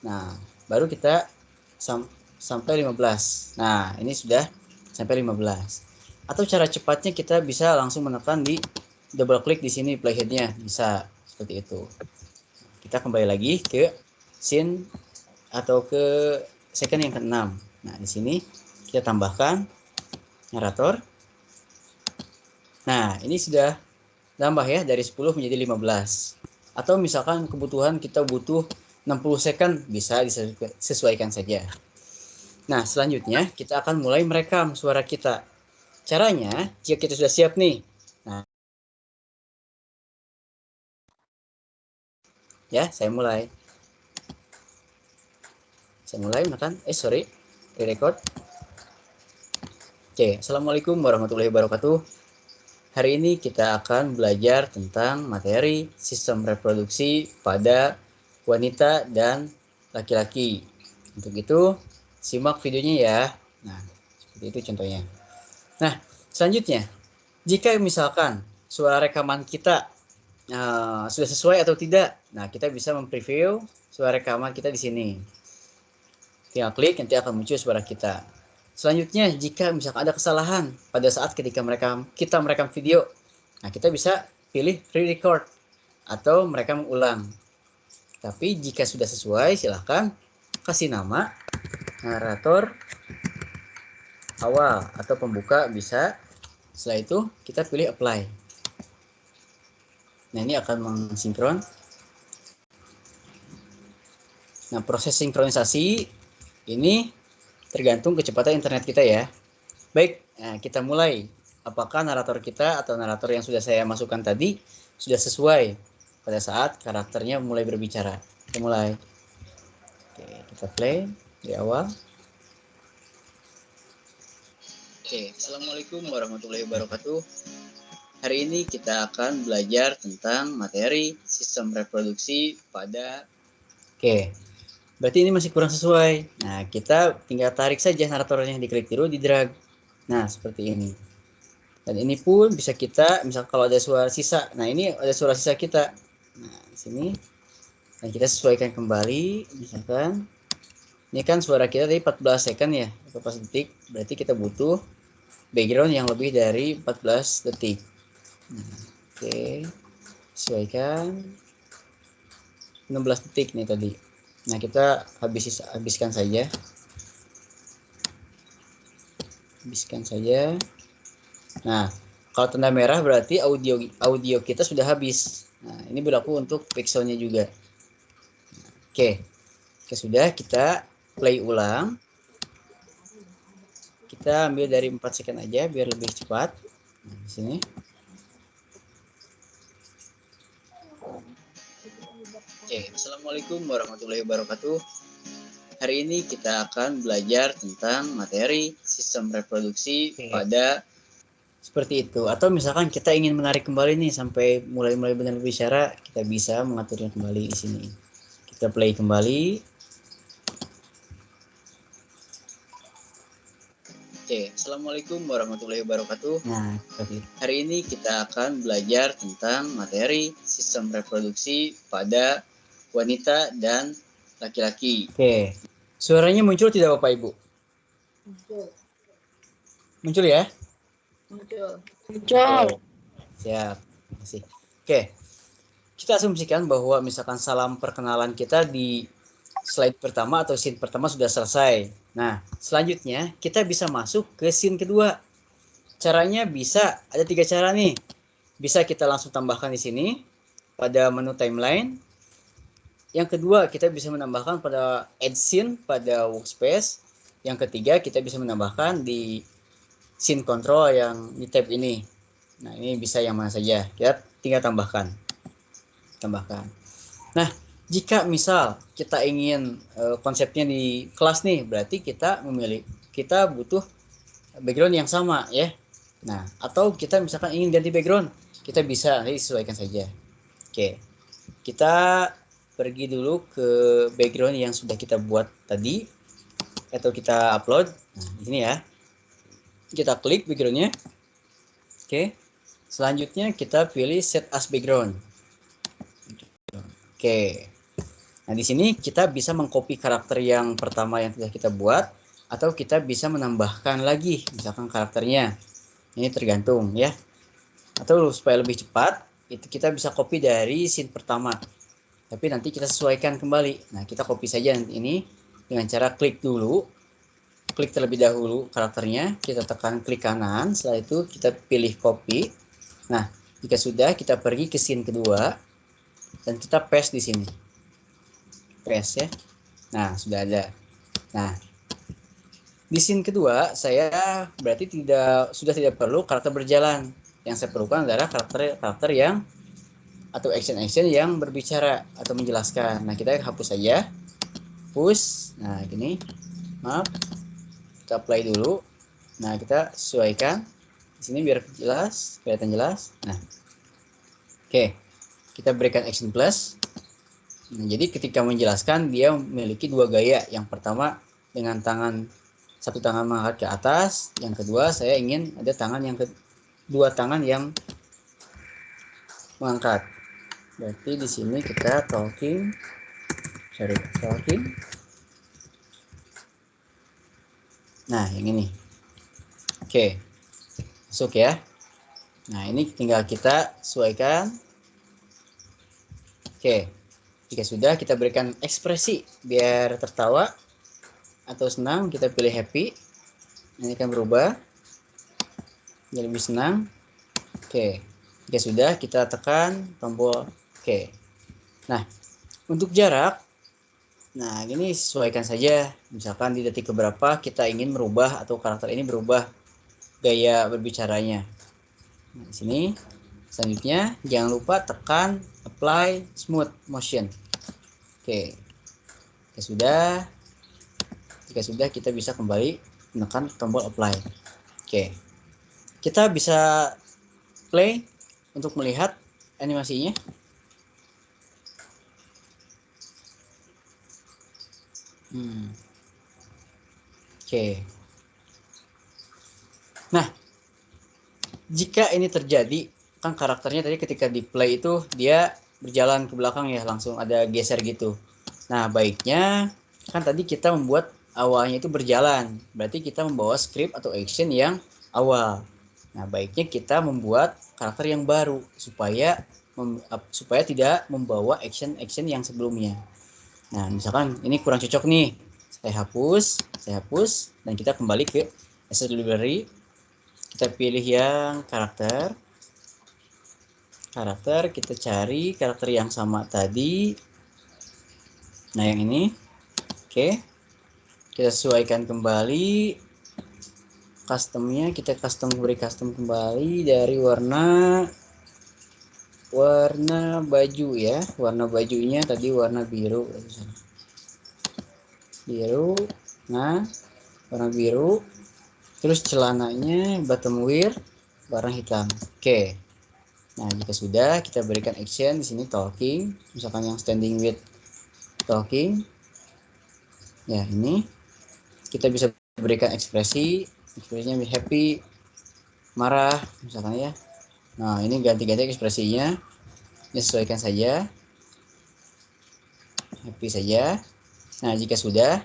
Nah, baru kita sampai 15. Nah, ini sudah sampai 15. Atau cara cepatnya kita bisa langsung menekan di double klik di sini playhead-nya, bisa seperti itu. Kita kembali lagi ke scene atau ke second yang ke-6. Nah, di sini kita tambahkan narator. Nah, ini sudah tambah ya, dari 10 menjadi 15. Atau misalkan kebutuhan kita butuh 60 second, bisa disesuaikan saja. Nah, selanjutnya kita akan mulai merekam suara kita. Caranya, jika kita sudah siap nih. Nah, ya, saya mulai menekan record. Oke, Assalamualaikum warahmatullahi wabarakatuh. Hari ini kita akan belajar tentang materi sistem reproduksi pada wanita dan laki-laki. Untuk itu, simak videonya ya. Nah, seperti itu contohnya. Nah, selanjutnya, jika misalkan suara rekaman kita sudah sesuai atau tidak, nah kita bisa mempreview suara rekaman kita di sini. Tinggal klik, nanti akan muncul suara kita. Selanjutnya, jika misalkan ada kesalahan pada saat ketika kita merekam video, nah kita bisa pilih re-record atau merekam ulang. Tapi jika sudah sesuai, silahkan kasih nama narator awal atau pembuka bisa. Setelah itu kita pilih apply. Nah, ini akan mensinkron. Nah, proses sinkronisasi ini tergantung kecepatan internet kita ya. Baik, nah kita mulai. Apakah narator kita atau narator yang sudah saya masukkan tadi sudah sesuai pada saat karakternya mulai berbicara. Kita mulai. Oke, kita play di awal. Oke, Assalamualaikum warahmatullahi wabarakatuh. Hari ini kita akan belajar tentang materi sistem reproduksi pada... Oke, berarti ini masih kurang sesuai. Nah, kita tinggal tarik saja naratornya, diklik dulu, di drag. Nah, seperti ini. Dan ini pun bisa kita, misal kalau ada suara sisa. Nah, ini ada suara sisa kita. Nah, di sini. Dan kita sesuaikan kembali. Misalkan, ini kan suara kita tadi 14 second ya, 14 detik. Berarti kita butuh background yang lebih dari 14 detik. Nah, oke, sesuaikan 16 detik nih tadi. Nah, kita habiskan saja. Nah, kalau tanda merah berarti audio kita sudah habis. Nah, ini berlaku untuk pixelnya juga. Oke, sudah, kita play ulang. Kita ambil dari 4 second aja biar lebih cepat. Nah, di sini. Oke, Assalamualaikum warahmatullahi wabarakatuh. Hari ini kita akan belajar tentang materi sistem reproduksi pada seperti itu. Atau misalkan kita ingin menarik kembali nih sampai mulai benar berbicara, kita bisa mengaturnya kembali di sini. Kita play kembali. Oke, Assalamualaikum warahmatullahi wabarakatuh. Nah, hari ini kita akan belajar tentang materi sistem reproduksi pada wanita dan laki-laki. Oke, suaranya muncul tidak Bapak Ibu? Muncul ya? Muncul. Siap, terima kasih. Oke, kita asumsikan bahwa misalkan salam perkenalan kita di slide pertama atau scene pertama sudah selesai. Nah, selanjutnya kita bisa masuk ke scene kedua. Caranya bisa, ada 3 cara nih. Bisa kita langsung tambahkan di sini pada menu timeline. Yang kedua, kita bisa menambahkan pada add scene pada workspace. Yang ketiga, kita bisa menambahkan di scene control yang di tab ini. Nah, ini bisa yang mana saja. Kita tinggal tambahkan. Nah, jika misal kita ingin konsepnya di kelas nih, berarti kita butuh background yang sama ya. Nah, atau kita misalkan ingin ganti background, kita bisa nanti sesuaikan saja. Oke, kita pergi dulu ke background yang sudah kita buat tadi atau kita upload. Nah, di sini ya. Kita klik backgroundnya. Oke, selanjutnya kita pilih set as background. Oke, nah di sini kita bisa mengcopy karakter yang pertama yang sudah kita buat, atau kita bisa menambahkan lagi, misalkan karakternya. Ini tergantung ya. Atau supaya lebih cepat, itu kita bisa copy dari scene pertama. Tapi nanti kita sesuaikan kembali. Nah, kita copy saja ini dengan cara klik dulu. Klik terlebih dahulu karakternya, kita tekan klik kanan, setelah itu kita pilih copy. Nah, jika sudah, kita pergi ke scene kedua dan kita paste di sini. Paste ya. Nah, sudah ada. Nah, di scene kedua, saya berarti sudah tidak perlu karakter berjalan. Yang saya perlukan adalah karakter yang atau action yang berbicara atau menjelaskan. Nah, kita hapus saja. Push. Nah, gini. Maaf. Kita apply dulu. Nah, kita sesuaikan di sini biar jelas, kelihatan jelas. Nah, oke. Kita berikan action plus. Nah, jadi ketika menjelaskan dia memiliki dua gaya. Yang pertama dengan satu tangan mengangkat ke atas, yang kedua saya ingin ada dua tangan yang mengangkat. Berarti di sini kita talking. Nah, yang ini. Oke. Masuk ya. Nah, ini tinggal kita sesuaikan. Oke. Jika sudah, kita berikan ekspresi biar tertawa atau senang, kita pilih happy. Ini akan berubah jadi lebih senang. Oke. Jika sudah, kita tekan tombol oke. Nah, untuk jarak, nah ini sesuaikan saja. Misalkan di detik keberapa kita ingin merubah atau karakter ini berubah gaya berbicaranya. Nah, di sini selanjutnya jangan lupa tekan apply smooth motion. Oke. Jika sudah kita bisa kembali menekan tombol apply. Oke. Kita bisa play untuk melihat animasinya. Oke. Nah, jika ini terjadi, kan karakternya tadi ketika di play itu dia berjalan ke belakang ya, langsung ada geser gitu. Nah, baiknya kan tadi kita membuat awalnya itu berjalan, berarti kita membawa script atau action yang awal. Nah, baiknya kita membuat karakter yang baru supaya tidak membawa action yang sebelumnya. Nah, misalkan ini kurang cocok nih, saya hapus, dan kita kembali ke asset library. Kita pilih yang karakter, kita cari karakter yang sama tadi. Nah, yang ini. Oke. Kita sesuaikan kembali customnya, kita beri custom kembali dari warna baju ya. Warna bajunya tadi warna biru. Nah, warna biru. Terus celananya bottom wear warna hitam. Oke. Nah, jika sudah, kita berikan action di sini talking, misalkan yang standing with talking. Ya, ini kita bisa berikan ekspresinya happy, marah misalkan ya. Nah, ini ganti-ganti ekspresinya, disesuaikan saja, happy saja. Nah, jika sudah,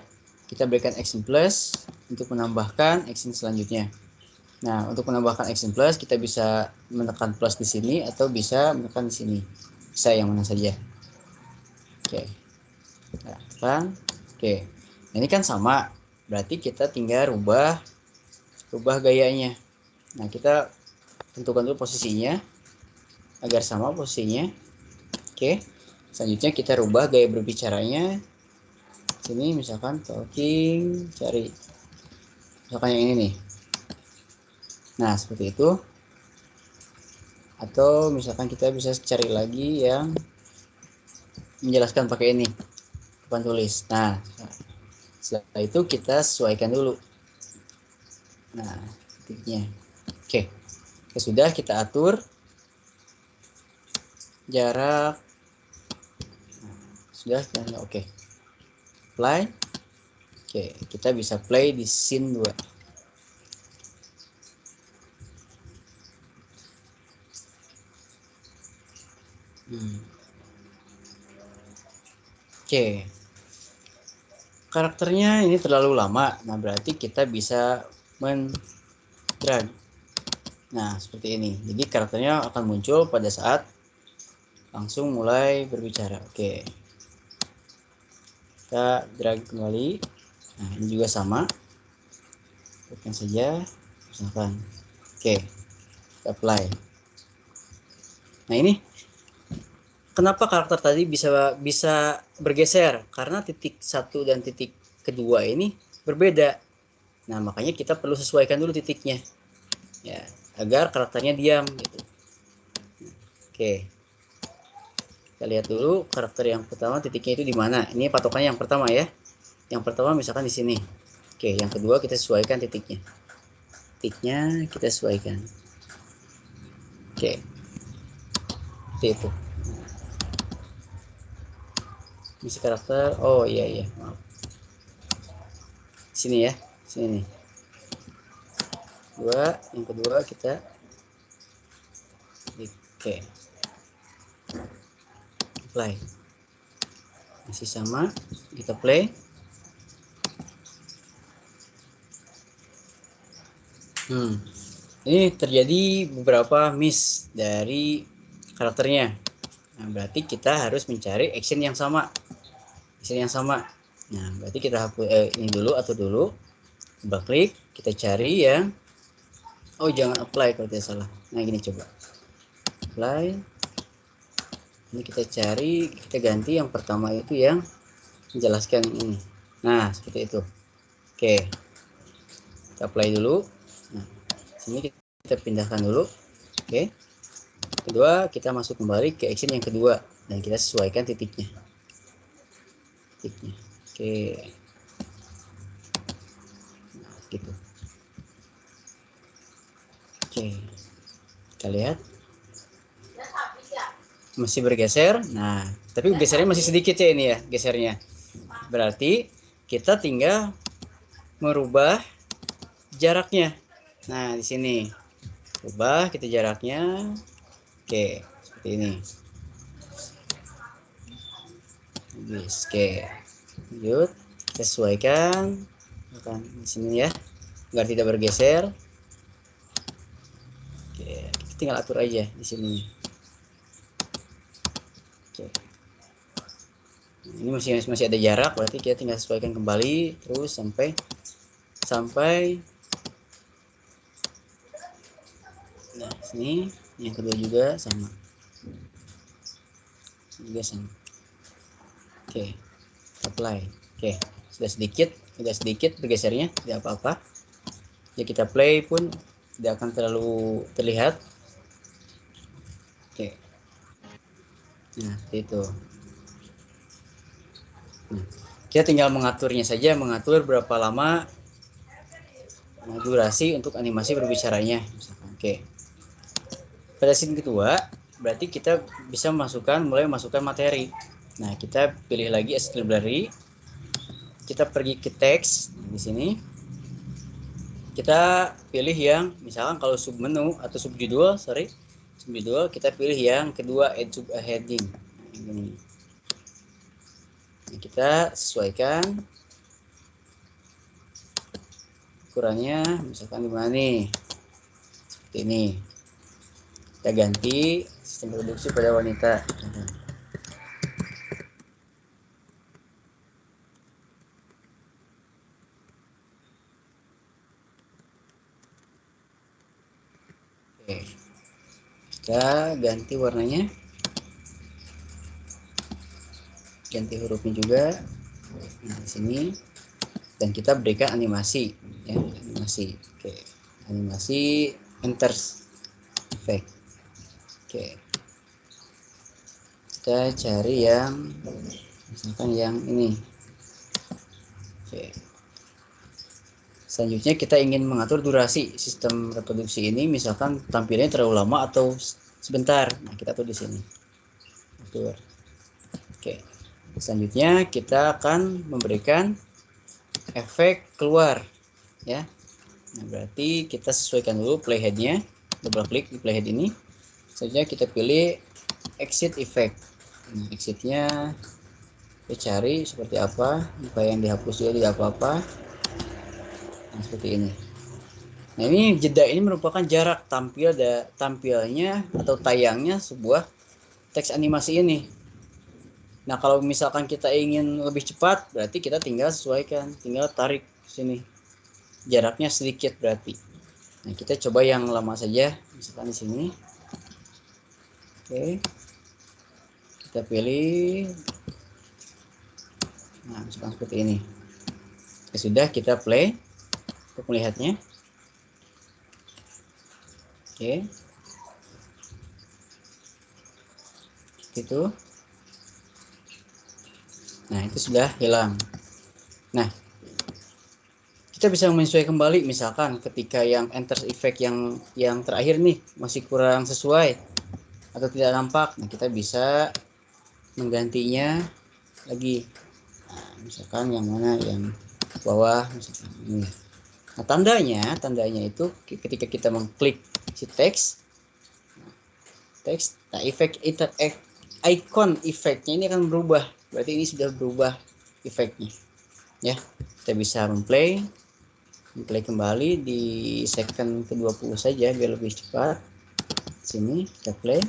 kita berikan action plus untuk menambahkan action selanjutnya. Nah, untuk menambahkan action plus, kita bisa menekan plus di sini atau bisa menekan di sini. Bisa yang mana saja. Oke. Nah, tekan. Oke. Ini kan sama. Berarti kita tinggal rubah gayanya. Nah, kita tentukan dulu posisinya agar sama posisinya. Oke. Selanjutnya kita rubah gaya berbicaranya. Sini misalkan talking, cari misalkan yang ini nih. Nah, seperti itu. Atau misalkan kita bisa cari lagi yang menjelaskan pakai ini, papan tulis. Nah, setelah itu kita sesuaikan dulu. Nah, titiknya. Oke. Sudah kita atur jarak. Sudah, oke. Play. Oke, kita bisa play di scene 2. Oke. Karakternya ini terlalu lama. Nah, berarti kita bisa drag. Nah, seperti ini. Jadi karakternya akan muncul pada saat langsung mulai berbicara. Oke. Kita drag kembali. Nah, ini juga sama. Tekan saja, misalkan. Oke. Kita apply. Nah, ini kenapa karakter tadi bisa bergeser? Karena titik 1 dan titik kedua ini berbeda. Nah, makanya kita perlu sesuaikan dulu titiknya. Ya, agar karakternya diam gitu. Oke. Kita lihat dulu karakter yang pertama titiknya itu di mana. Ini patokannya yang pertama ya. Yang pertama misalkan di sini. Oke, yang kedua kita sesuaikan titiknya. Titiknya kita sesuaikan. Oke. Seperti itu. Misi karakter. Oh iya, maaf. Sini ya, sini nih. Yang kedua kita oke. Play. Masih sama, kita play. Ini terjadi beberapa miss dari karakternya. Nah, berarti kita harus mencari action yang sama. Nah, berarti kita hapus ini dulu, atur dulu. Coba klik, kita cari yang jangan apply kalau tidak salah. Nah, gini coba. Apply. Ini kita cari, kita ganti yang pertama itu yang menjelaskan ini. Nah, seperti itu. Oke. Kita apply dulu. Nah, sini kita pindahkan dulu. Oke. Kedua, kita masuk kembali ke action yang kedua dan kita sesuaikan titiknya. Oke. Nah, gitu. Oke. Kita lihat. Masih bergeser. Nah, tapi gesernya masih sedikit ya ini ya, gesernya. Berarti kita tinggal merubah jaraknya. Nah, di sini. Ubah kita jaraknya. Oke, seperti ini. Oke. Lanjut, kita sesuaikan. Di sini ya, agar tidak bergeser. Oke, kita tinggal atur aja di sini. Oke. Ini masih ada jarak, berarti kita tinggal sesuaikan kembali terus sampai nah, sini yang kedua juga sama. Oke, apply. Oke, sudah sedikit bergesernya, tidak apa-apa. Ya, kita play pun tidak akan terlalu terlihat. Oke. Nah, itu. Nah, kita tinggal mengaturnya saja, mengatur berapa lama durasi untuk animasi berbicaranya. Oke. Pada scene kedua, berarti kita bisa mulai masukkan materi. Nah, kita pilih lagi Asset Library. Kita pergi ke teks di sini. Kita pilih yang misalkan kalau submenu atau subjudul, kita pilih yang kedua, add sub heading. Ini. Nah, kita sesuaikan ukurannya, misalkan di mana nih? Seperti ini. Kita ganti sistem produksi pada wanita. Oke. Kita ganti warnanya. ganti hurufnya juga. Nah, di sini, dan kita berikan animasi, ya, animasi. Oke, animasi enter effect. Oke, kita cari yang misalkan yang ini. Oke. Selanjutnya kita ingin mengatur durasi sistem reproduksi ini, misalkan tampilnya terlalu lama atau sebentar. Nah, kita atur di sini. Atur. Oke. Selanjutnya kita akan memberikan efek keluar, ya. Nah, berarti kita sesuaikan dulu playheadnya, double klik di playhead ini. Selanjutnya kita pilih exit effect. Nah, exitnya kita cari seperti apa, apa yang dihapus juga tidak apa-apa. Nah, seperti ini. Nah, ini jeda ini merupakan jarak tampilnya atau tayangnya sebuah teks animasi ini. Nah, kalau misalkan kita ingin lebih cepat, berarti kita tinggal sesuaikan, tinggal tarik sini. Jaraknya sedikit berarti. Nah, kita coba yang lama saja, misalkan di sini. Oke. Kita pilih. Nah, misalkan seperti ini. Ya, sudah, kita play untuk melihatnya. Oke. Itu. Nah, itu sudah hilang. Nah, kita bisa menyesuaikan kembali, misalkan ketika yang enter effect yang terakhir nih masih kurang sesuai atau tidak nampak. Nah, kita bisa menggantinya lagi. Nah, misalkan yang mana, yang bawah, misalkan ini. Nah, tandanya itu ketika kita mengklik si teks, nah efek icon efeknya ini akan berubah. Berarti ini sudah berubah efeknya, ya. Kita bisa memplay kembali di second ke-20 saja biar lebih cepat. Sini kita play.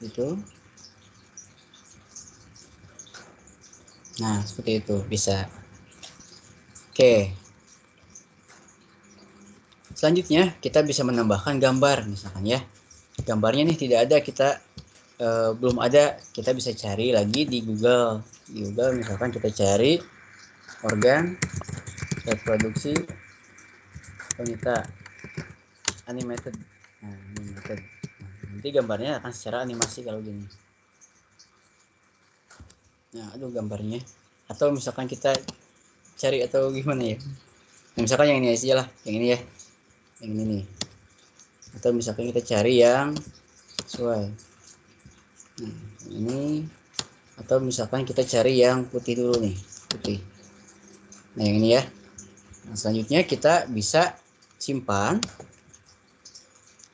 Itu. Nah, seperti itu bisa. Oke. Selanjutnya kita bisa menambahkan gambar, misalkan ya. Gambarnya nih tidak ada, kita belum ada, kita bisa cari lagi di Google. Di Google misalkan kita cari organ reproduksi wanita animated. Nah, animated. Nanti gambarnya akan secara animasi kalau gini. Nah, aduh gambarnya. Atau misalkan kita cari atau gimana ya. Nah, misalkan yang ini aja lah, yang ini ya. Yang ini nih. Atau misalkan kita cari yang sesuai. Nah, ini. Atau misalkan kita cari yang putih dulu nih, putih. Nah, yang ini ya. Nah, selanjutnya kita bisa simpan.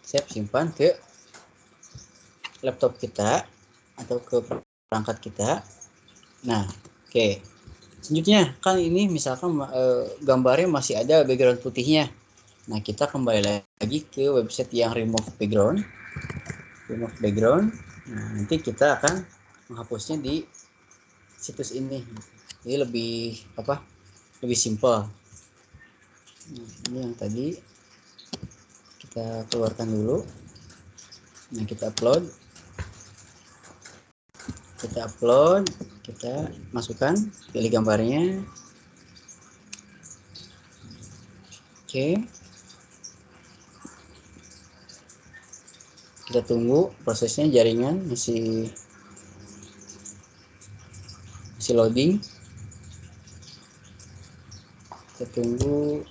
Simpan ke laptop kita atau ke perangkat kita. Nah, oke. Selanjutnya kan ini misalkan gambarnya masih ada background putihnya. Nah, kita kembali lagi ke website yang remove background. Nah, nanti kita akan menghapusnya di situs ini. Jadi lebih lebih simple. Nah, ini yang tadi kita keluarkan dulu. Nah, kita upload, kita masukkan, pilih gambarnya. Oke. Kita tunggu prosesnya, jaringan masih loading. Kita tunggu.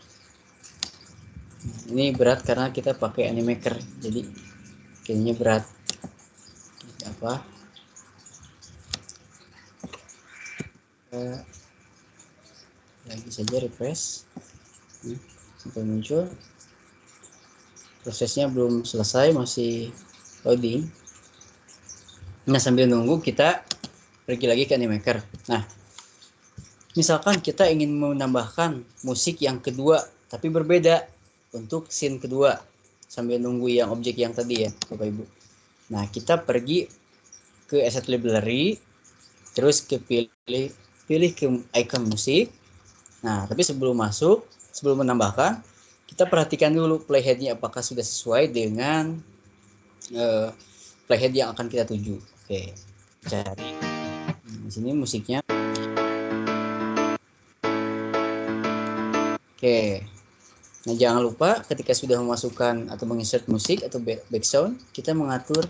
Ini berat karena kita pakai Animaker, jadi kayaknya berat. Lagi saja refresh. Sampai muncul. Prosesnya belum selesai, masih loading. Nah, sambil nunggu kita pergi lagi ke Animaker. Nah, misalkan kita ingin menambahkan musik yang kedua tapi berbeda untuk scene kedua sambil nunggu yang objek yang tadi ya, Bapak Ibu. Nah, kita pergi ke Asset Library, terus pilih ke icon musik. Nah, tapi sebelum menambahkan, kita perhatikan dulu playheadnya apakah sudah sesuai dengan playhead yang akan kita tuju. Oke, cari. Di sini musiknya. Oke. Nah, jangan lupa ketika sudah memasukkan atau menginsert musik atau background, kita mengatur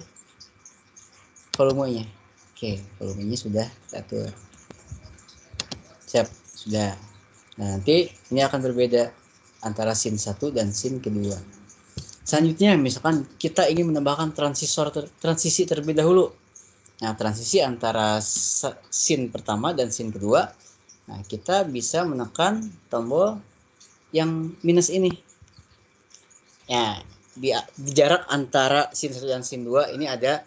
volumenya. Oke, volumenya sudah kita atur. Siap, sudah. Nah, nanti ini akan berbeda antara scene 1 dan scene kedua. Selanjutnya, misalkan kita ingin menambahkan transisi terlebih dahulu. Nah, transisi antara scene pertama dan scene kedua. Nah, kita bisa menekan tombol yang minus ini. Ya, di jarak antara scene 1 dan scene 2 ini ada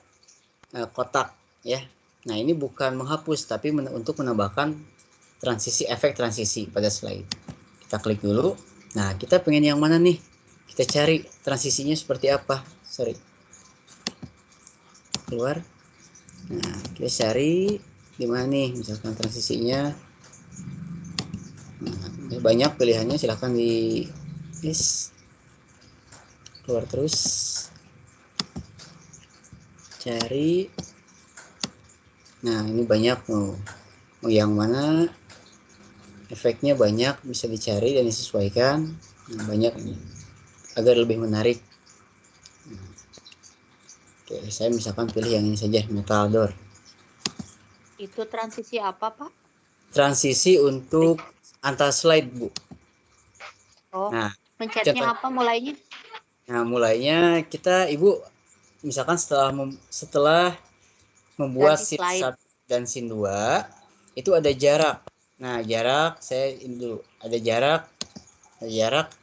kotak ya. Nah, ini bukan menghapus tapi untuk menambahkan efek transisi pada slide. Kita klik dulu. Nah, kita pengen yang mana nih? Kita cari transisinya seperti apa. Keluar. Nah, kita cari di mana nih misalkan transisinya. Nah, banyak pilihannya, silahkan di list. Keluar terus. Cari. Nah, ini banyak mau yang mana efeknya banyak, bisa dicari dan disesuaikan. Nah, banyak ini agar lebih menarik. Oke, saya misalkan pilih yang ini saja, metal door. Itu transisi apa, Pak? Transisi untuk antar slide, Bu. Oh, nah, pencetnya apa mulainya? Nah, mulainya kita, Ibu, misalkan setelah membuat scene 1 dan scene 2, itu ada jarak. Nah, jarak, saya ini dulu. Ada jarak,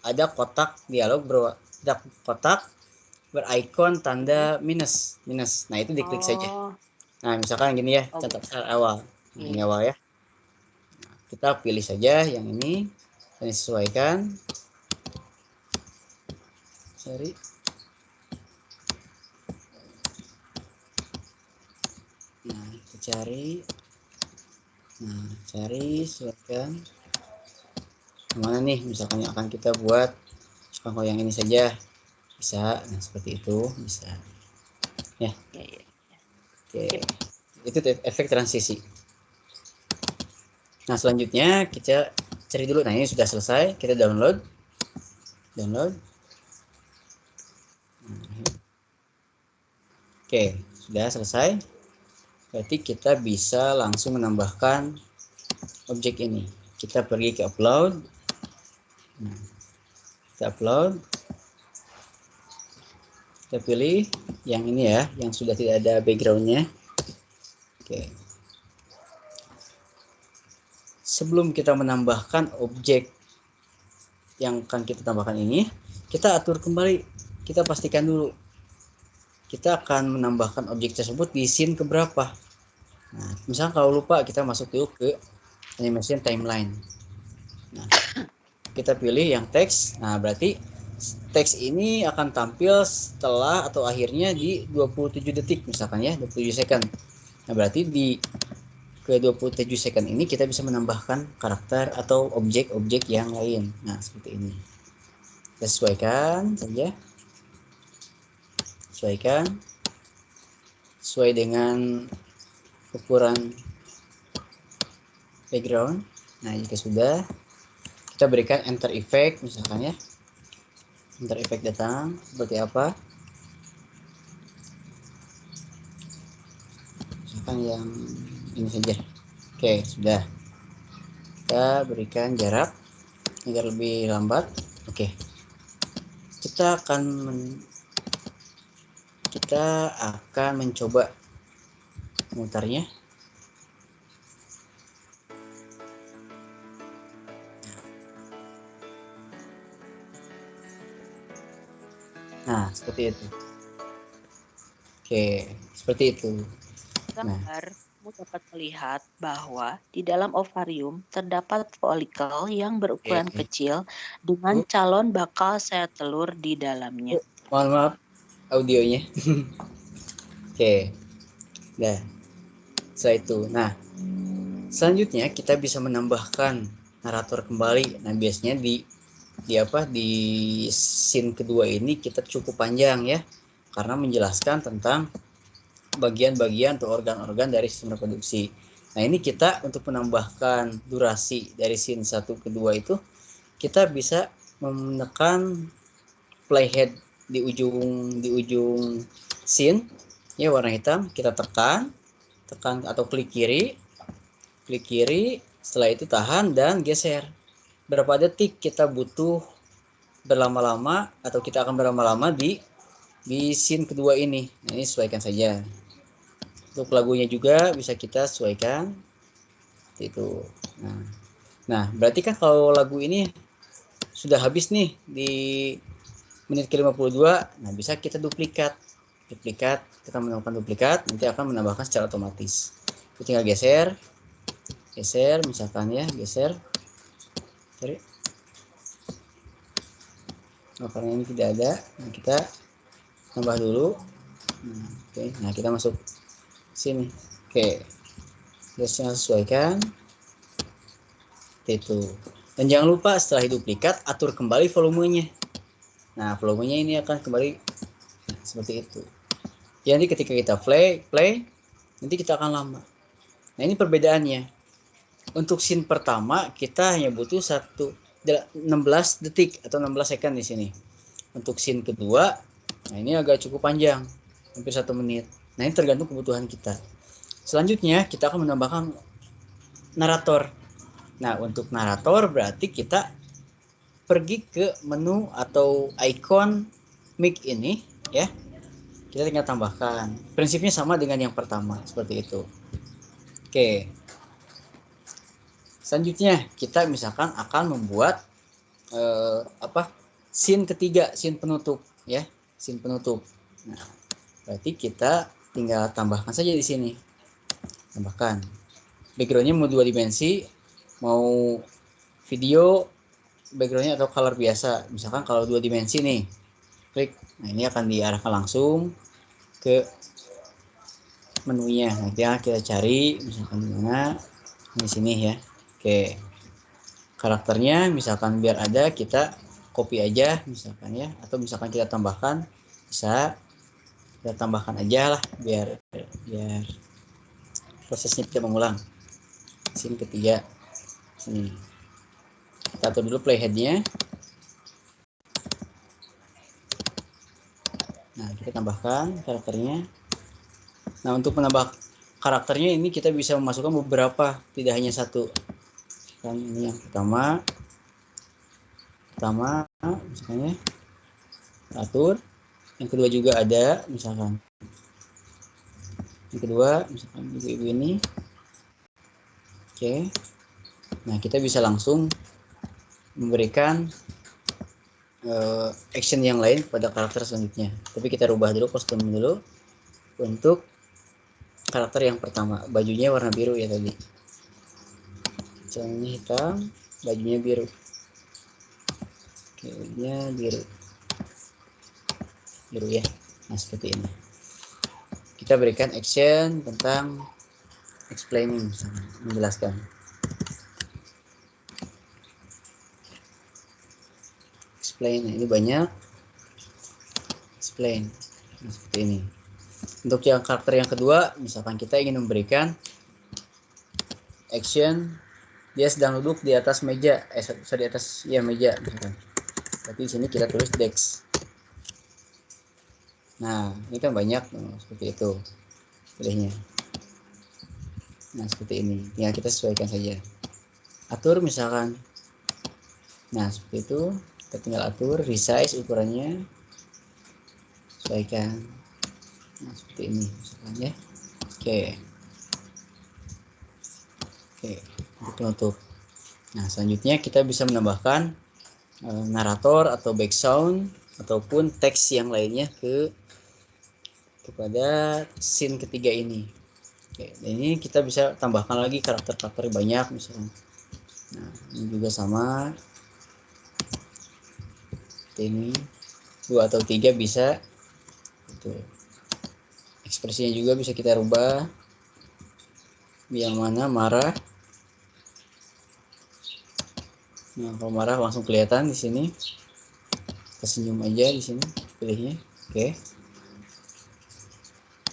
ada kotak dialog, ada kotak berikon tanda minus. Nah, itu diklik saja. Nah, misalkan gini ya, contoh awal. Nah, ini awal ya. Nah, kita pilih saja yang ini dan disesuaikan. Sorry. Nah, kita cari. Nah, sesuaikan. Mana nih misalkan yang akan kita buat. Kalau yang ini saja bisa. Nah, seperti itu bisa. Ya. Oke. Itu efek transisi. Nah, selanjutnya kita cari dulu. Nah, ini sudah selesai. Kita download. Oke, sudah selesai. Berarti kita bisa langsung menambahkan objek ini. Kita pergi ke upload. Nah, kita upload. Kita pilih yang ini ya, yang sudah tidak ada backgroundnya. Oke. Sebelum kita menambahkan objek yang akan kita tambahkan ini, kita atur kembali. Kita pastikan dulu. Kita akan menambahkan objek tersebut di scene keberapa. Nah, misalnya kalau lupa, kita masuk dulu ke animation timeline. Nah, kita pilih yang teks. Nah, berarti teks ini akan tampil setelah atau akhirnya di 27 detik misalkan ya, 27 second. Nah, berarti di ke 27 second ini kita bisa menambahkan karakter atau objek-objek yang lain. Nah, seperti ini. Kita sesuaikan saja. Sesuai dengan ukuran background. Nah, jika sudah, kita berikan enter effect misalkan ya. Enter effect datang seperti apa? Misalkan yang ini saja. Oke, sudah. Kita berikan jarak agar lebih lambat. Oke. Kita akan mencoba memutarnya. Nah, seperti itu. Oke, seperti itu. Gambarmu dapat melihat bahwa di dalam ovarium terdapat folikel yang berukuran kecil dengan calon bakal sel telur di dalamnya. Mohon maaf audionya. Oke. Nah, setelah itu. Nah, selanjutnya kita bisa menambahkan narator kembali. Nah, biasanya di scene kedua ini kita cukup panjang ya. karena menjelaskan tentang bagian-bagian atau organ-organ dari sistem reproduksi. Nah, ini kita untuk menambahkan durasi dari scene 1 ke 2 itu, kita bisa menekan playhead di ujung scene ya, warna hitam, kita tekan atau klik kiri, setelah itu tahan dan geser. Berapa detik kita butuh berlama-lama atau kita akan berlama-lama di scene kedua ini. Nah, ini sesuaikan saja. Untuk lagunya juga bisa kita sesuaikan itu. Nah, berarti kan kalau lagu ini sudah habis nih di menit ke-52, nah bisa kita duplikat, kita menemukan duplikat, nanti akan menambahkan secara otomatis. Kita tinggal geser misalkan ya, geser. Sorry. Oh, karena ini tidak ada, nah kita tambah dulu. Nah, kita masuk sini. Oke. Terus sesuaikan. Itu. Dan jangan lupa setelah duplikat atur kembali volumenya. Nah, volumenya ini akan kembali seperti itu. Jadi ketika kita play, nanti kita akan lama. Nah, ini perbedaannya. Untuk scene pertama kita hanya butuh 16 detik atau 16 second di sini. Untuk scene kedua, nah ini agak cukup panjang, hampir 1 menit. Nah, ini tergantung kebutuhan kita. Selanjutnya kita akan menambahkan narator. Nah, untuk narator berarti kita pergi ke menu atau icon mic ini ya. Kita tinggal tambahkan. Prinsipnya sama dengan yang pertama, seperti itu. Oke. Selanjutnya kita misalkan akan membuat scene ketiga, scene penutup ya, scene penutup. Nah, berarti kita tinggal tambahkan saja di sini. Tambahkan. Backgroundnya mau 2 dimensi, mau video backgroundnya atau color biasa. Misalkan kalau 2 dimensi nih, klik. Nah, ini akan diarahkan langsung ke menunya. Nanti kita cari misalkan di mana, di sini ya. Oke. Karakternya misalkan biar ada, kita copy aja misalkan ya, atau misalkan kita tambahkan, bisa kita tambahkan aja lah biar prosesnya tidak mengulang. Scene ketiga sini. Kita atur dulu playheadnya. Nah, kita tambahkan karakternya. Nah, untuk menambah karakternya ini kita bisa memasukkan beberapa, tidak hanya satu. Kan ini yang pertama misalnya atur. Yang kedua juga ada, misalkan yang kedua misalkan ibu-ibu ini. Oke. Nah, kita bisa langsung memberikan action yang lain pada karakter selanjutnya. Tapi kita rubah dulu kostum dulu untuk karakter yang pertama. Bajunya warna biru ya tadi. Celananya hitam, bajunya biru. Oke, bajunya biru ya. Nah, seperti ini. Kita berikan action tentang explaining, menjelaskan. Explain, nah ini banyak. Explain, nah, seperti ini. Untuk yang karakter yang kedua, misalkan kita ingin memberikan action, dia sedang duduk di atas meja, di atas ya meja, misalkan. Berarti di sini kita tulis desk. Nah, ini kan banyak, seperti itu pilihnya. Nah, seperti ini. Ya, kita sesuaikan saja. Atur misalkan. Nah, seperti itu. Kita tinggal atur, resize ukurannya. Sesuaikan. Nah, seperti ini misalkan ya. Oke. Untuk penutup. Nah, selanjutnya kita bisa menambahkan narator atau background ataupun teks yang lainnya kepada scene ketiga ini. Oke, dan ini kita bisa tambahkan lagi karakter-karakter banyak misalnya. Nah, ini juga sama. Ini 2 atau 3 bisa. Itu. Ekspresinya juga bisa kita rubah. Yang mana marah. Nah, kalau marah langsung kelihatan di sini. Kita senyum aja di sini pilihnya. Oke.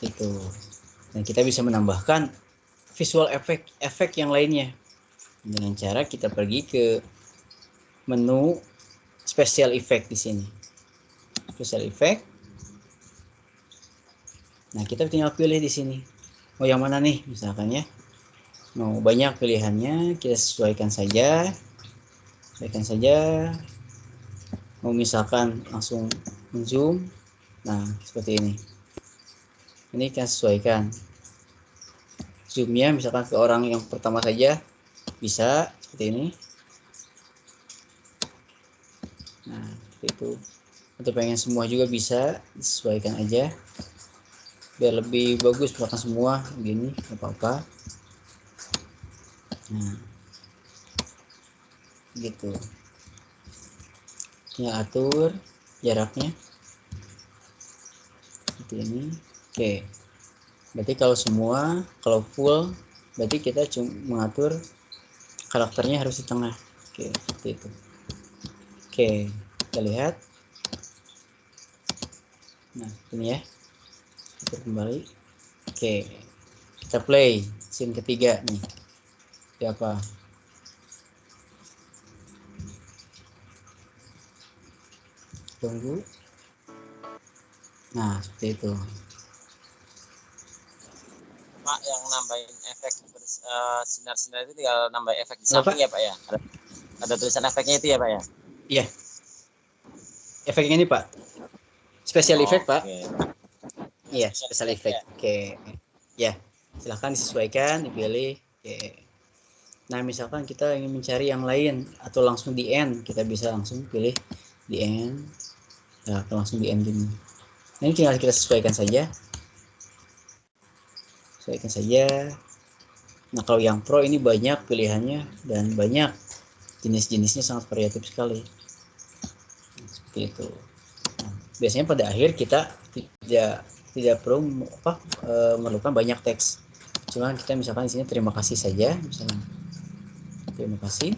itu. Dan kita bisa menambahkan visual efek yang lainnya dengan cara kita pergi ke menu special effect di sini. Special effect. Nah, kita tinggal pilih di sini. Mau yang mana nih misalkan ya. Mau banyak pilihannya, kita sesuaikan saja. Mau misalkan langsung zoom. Nah, seperti ini. Ini kita sesuaikan. Zoomnya misalkan ke orang yang pertama saja bisa seperti ini. Nah, seperti itu. Atau pengen semua juga bisa, disesuaikan aja biar lebih bagus, misalkan semua begini nggak apa-apa. Nah, gitu. Tinggal atur jaraknya seperti ini. Oke, berarti kalau full berarti kita cuma mengatur karakternya harus di tengah. Oke, seperti itu. Oke, kita lihat. Nah, ini ya. Kita kembali. Oke, kita play scene ketiga nih. Siapa? Tunggu. Nah, seperti itu. Pak, yang nambahin efek sinar-sinar itu tinggal nambah efek di samping ya Pak ya? Ada tulisan efeknya itu ya Pak ya? Iya. Efeknya ini Pak. Special effect Pak. Iya, special effect. Oke. Ya, silahkan disesuaikan, dipilih. Oke. Nah, misalkan kita ingin mencari yang lain atau langsung di end, kita bisa langsung pilih di end. Nah, langsung di end gini. Nah, ini tinggal kita sesuaikan saja. Nah, kalau yang pro ini banyak pilihannya dan banyak jenis-jenisnya, sangat variatif sekali. Seperti itu. Nah, biasanya pada akhir kita tidak perlu memerlukan banyak teks. Cuma kita misalkan di sini terima kasih saja, misalnya terima kasih.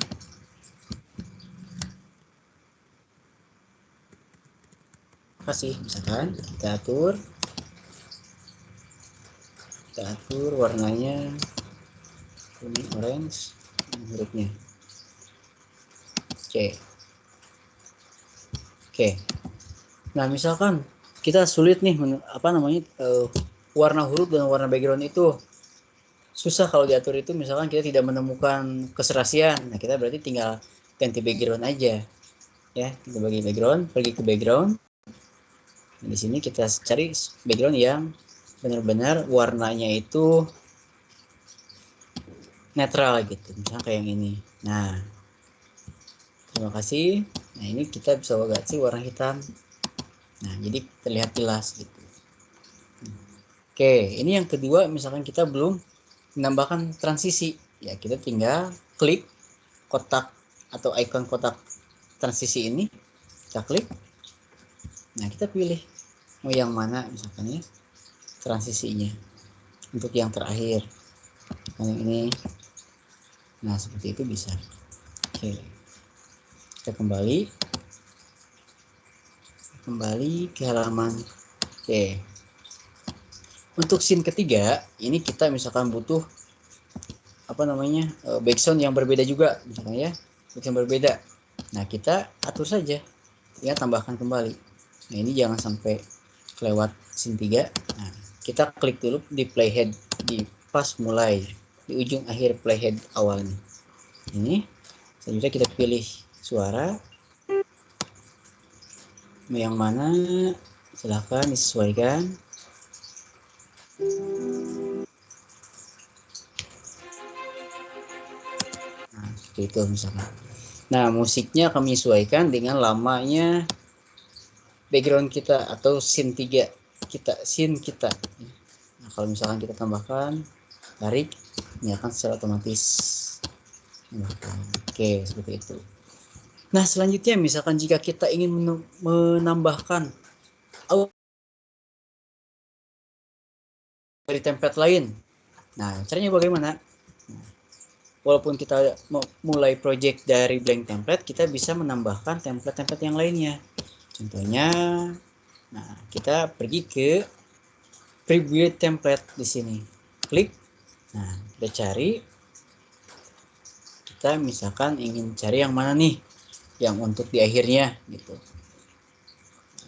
Misalkan kita atur warnanya kuning, orange, hurufnya. Oke. Nah, misalkan kita sulit nih warna huruf dan warna background itu susah kalau diatur itu, misalkan kita tidak menemukan keserasian. Nah, kita berarti tinggal ganti background aja. Ya, kita pergi ke background. Nah, di sini kita cari background yang benar-benar warnanya itu netral gitu, misalnya kayak yang ini. Nah, terima kasih. Nah, ini kita bisa ganti warna hitam. Nah, jadi terlihat jelas gitu. Oke, ini yang kedua, misalkan kita belum menambahkan transisi. Ya, kita tinggal klik kotak atau ikon kotak transisi ini. Kita klik. Nah, kita pilih mau yang mana misalkan ya transisinya. Untuk yang terakhir. Yang ini. Nah, seperti itu bisa. Oke. Kita kembali ke halaman. Oke. Untuk scene ketiga, ini kita misalkan butuh background yang berbeda juga, misalnya ya, background berbeda. Nah, kita atur saja, ya, tambahkan kembali. Nah, ini jangan sampai kelewat scene 3. Nah, kita klik dulu di playhead di pas mulai di ujung akhir playhead awalnya. Ini selanjutnya kita pilih suara. Yang mana silahkan disesuaikan. Nah, seperti itu misalkan. Nah, musiknya kami sesuaikan dengan lamanya background kita atau scene kita. Nah, kalau misalkan kita tambahkan, tarik, ini akan secara otomatis. Oke, seperti itu. Nah, selanjutnya misalkan jika kita ingin menambahkan dari template lain. Nah, caranya bagaimana? Walaupun kita mulai project dari blank template, kita bisa menambahkan template-template yang lainnya. Contohnya, nah, kita pergi ke preview template di sini. Klik. Nah, kita cari. Kita misalkan ingin cari yang mana nih? Yang untuk di akhirnya gitu.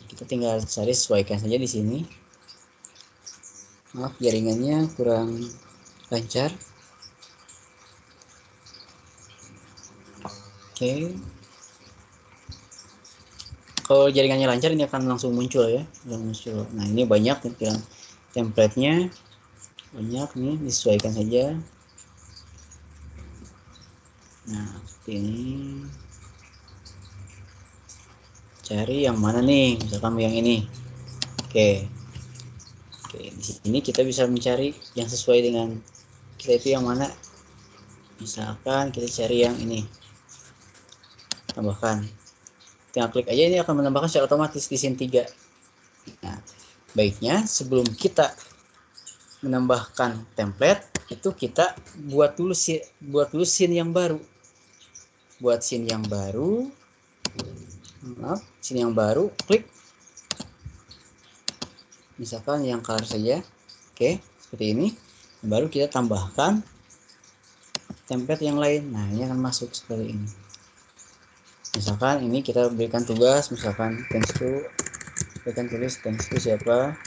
Kita tinggal cari, sesuaikan saja di sini. Maaf, jaringannya kurang lancar. Oke. Kalau jaringannya lancar ini akan langsung muncul ya, muncul. Nah, ini banyak nih template-nya. Banyak nih, disesuaikan saja. Nah, seperti ini. Cari yang mana nih? Misalkan yang ini. Oke. Oke, di sini kita bisa mencari yang sesuai dengan kita itu yang mana. Misalkan kita cari yang ini. Tambahkan. Tinggal klik aja, ini akan menambahkan secara otomatis di scene 3. Nah, baiknya sebelum kita menambahkan template itu kita buat dulu scene yang baru. Buat scene yang baru. Maaf, scene yang baru, klik. Misalkan yang color saja. Oke, seperti ini. Baru kita tambahkan template yang lain. Nah, ini akan masuk seperti ini. Misalkan ini kita berikan tugas, misalkan thanks to, berikan tulis thanks to siapa,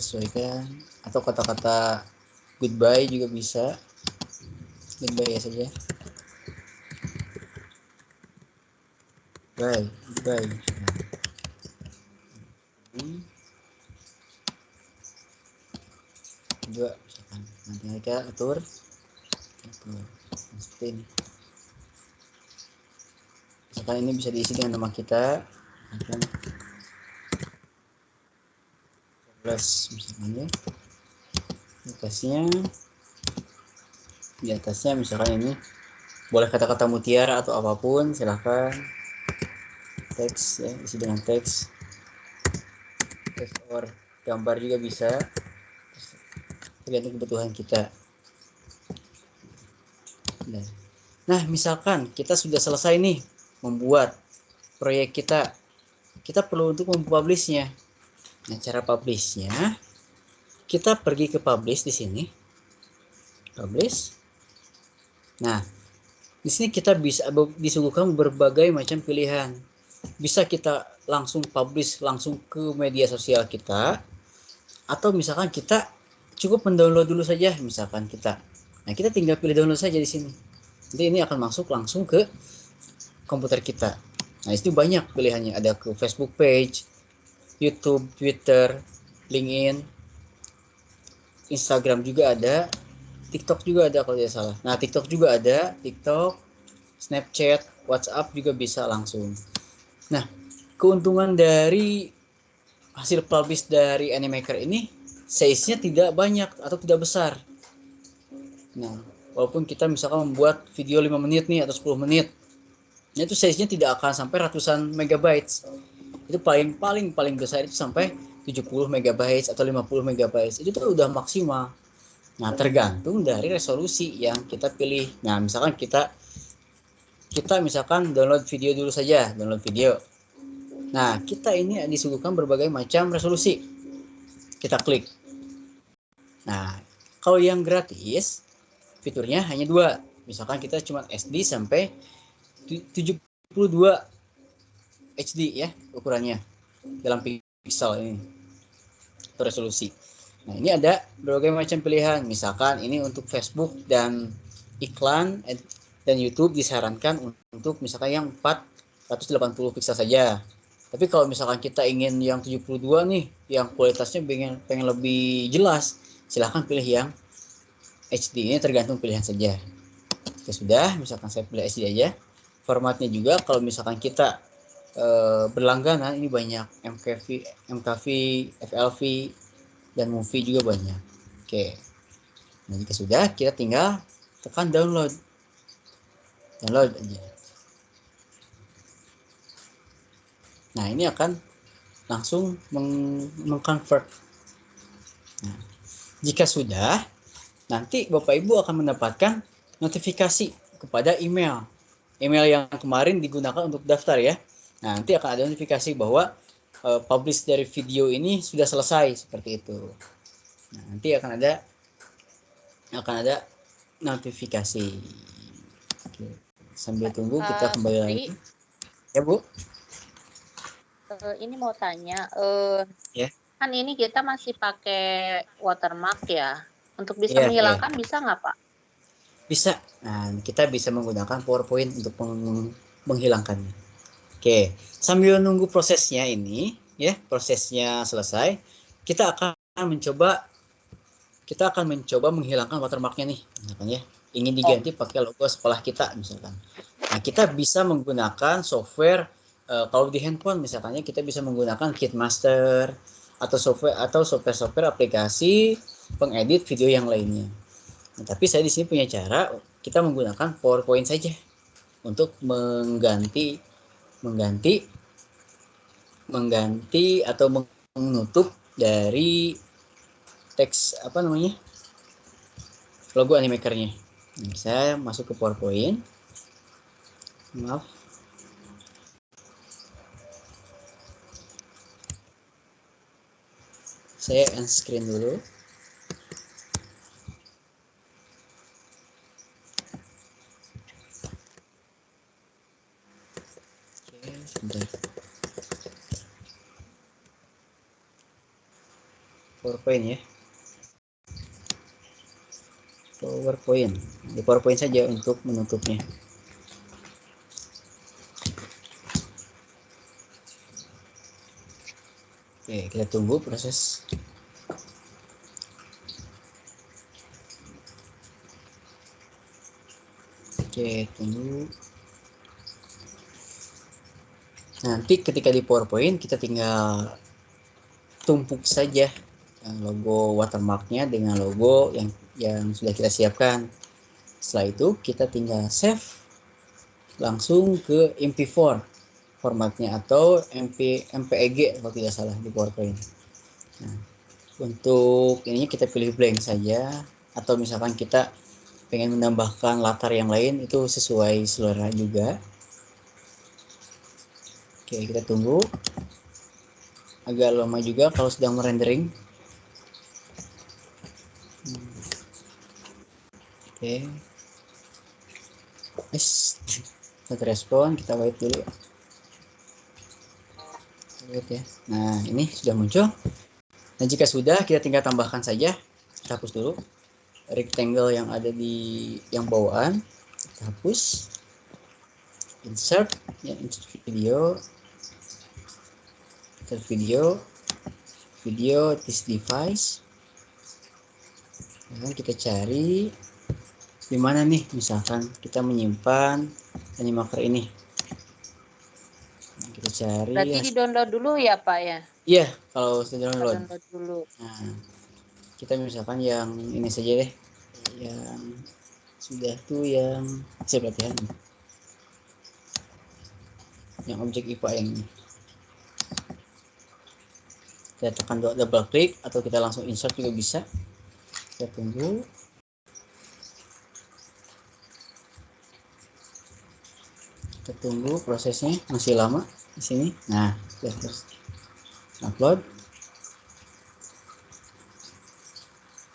sesuaikan, atau kata-kata goodbye juga bisa, goodbye ya saja, bye, goodbye. Nah, juga misalkan nanti mereka atur. Seperti ini. Misalkan ini bisa diisi dengan nama kita, plus misalkan ya, di atasnya misalkan ini boleh kata-kata mutiara atau apapun, silahkan. Teks ya, isi dengan teks or gambar juga bisa, tergantung kebutuhan kita. Nah, misalkan kita sudah selesai nih membuat proyek kita, kita perlu untuk mempublishnya. Nah, cara publishnya, kita pergi ke publish di sini, publish. Nah, di sini kita bisa disuguhkan berbagai macam pilihan. Bisa kita langsung publish langsung ke media sosial kita, atau misalkan kita cukup mendownload dulu saja, misalkan kita. Nah, kita tinggal pilih download saja di sini. Jadi ini akan masuk langsung ke komputer kita. Nah, itu banyak pilihannya. Ada ke Facebook page, YouTube, Twitter, LinkedIn, Instagram juga ada, TikTok juga ada kalau tidak salah. Nah, TikTok juga ada, TikTok, Snapchat, WhatsApp juga bisa langsung. Nah, keuntungan dari hasil publish dari Animaker ini, size-nya tidak banyak atau tidak besar. Nah, walaupun kita misalkan membuat video 5 menit nih atau 10 menit, itu size-nya tidak akan sampai ratusan megabytes. Itu paling besar itu sampai 70 megabytes atau 50 megabytes. Itu tuh udah maksimal. Nah, tergantung dari resolusi yang kita pilih. Nah, misalkan kita misalkan download video dulu saja, download video. Nah, kita ini disuguhkan berbagai macam resolusi. Kita klik. Nah, kalau yang gratis, fiturnya hanya 2. Misalkan kita cuma SD sampai 72 HD ya ukurannya dalam pixel ini atau resolusi. Nah, ini ada berbagai macam pilihan. Misalkan ini untuk Facebook dan iklan dan YouTube disarankan untuk misalkan yang 480 pixel saja. Tapi kalau misalkan kita ingin yang 72 nih, yang kualitasnya pengen lebih jelas, silahkan pilih yang HD. Ini tergantung pilihan saja. Oke, sudah, misalkan saya pilih HD aja. Formatnya juga kalau misalkan kita berlangganan, ini banyak MKV, FLV, dan movie juga banyak. Oke. Nah, jika sudah, kita tinggal tekan download. Download aja. Nah, ini akan langsung mengconvert. Nah, jika sudah, nanti Bapak Ibu akan mendapatkan notifikasi kepada email yang kemarin digunakan untuk daftar ya. Nah, nanti akan ada notifikasi bahwa publish dari video ini sudah selesai seperti itu. Nah, nanti akan ada notifikasi. Oke. Sambil tunggu kita kembali lagi. Ya, Bu. Ini mau tanya, Ya. kan ini kita masih pakai watermark ya. Untuk bisa menghilangkan bisa nggak, Pak? Bisa. Nah, kita bisa menggunakan PowerPoint untuk menghilangkannya. Oke, sambil nunggu prosesnya ini, ya, prosesnya selesai, kita akan mencoba menghilangkan watermarknya nih, misalkan ya, ingin diganti pakai logo sekolah kita, misalkan. Nah, kita bisa menggunakan software, kalau di handphone misalkannya kita bisa menggunakan KitMaster atau software aplikasi pengedit video yang lainnya. Nah, tapi saya di sini punya cara, kita menggunakan PowerPoint saja untuk mengganti atau menutup dari teks logo Animaker-nya. Nah, saya masuk ke PowerPoint. Maaf. Saya end screen dulu. Oke, sebentar. PowerPoint ya. PowerPoint. Di PowerPoint saja untuk menutupnya. Oke, kita tunggu proses. Oke, tunggu. Nanti ketika di PowerPoint kita tinggal tumpuk saja logo watermarknya dengan logo yang sudah kita siapkan. Setelah itu kita tinggal save langsung ke MP4 formatnya atau MPEG kalau tidak salah di PowerPoint. Nah, untuk ini kita pilih blank saja, atau misalkan kita pengen menambahkan latar yang lain itu sesuai selera juga. Oke, kita tunggu. Agak lama juga kalau sedang merendering. Oke. Kita respon, kita wait dulu. Wait ya. Nah, ini sudah muncul. Nah, jika sudah, kita tinggal tambahkan saja. Kita hapus dulu rectangle yang ada di yang bawaan. Kita hapus. Insert ya, insert video. Insert video this device. Nah, kita cari di mana nih, misalkan kita menyimpan Animaker ini. Nah, kita cari. Berarti di download dulu ya, Pak ya? Iya, kalau sudah download. Download dulu. Nah, kita misalkan yang ini saja deh, yang sudah tuh yang saya pelatihan, yang objek IPA yang ini. Kita tekan double klik atau kita langsung insert juga bisa. Kita tunggu. Kita tunggu prosesnya, masih lama di sini. Nah, sudah terus upload.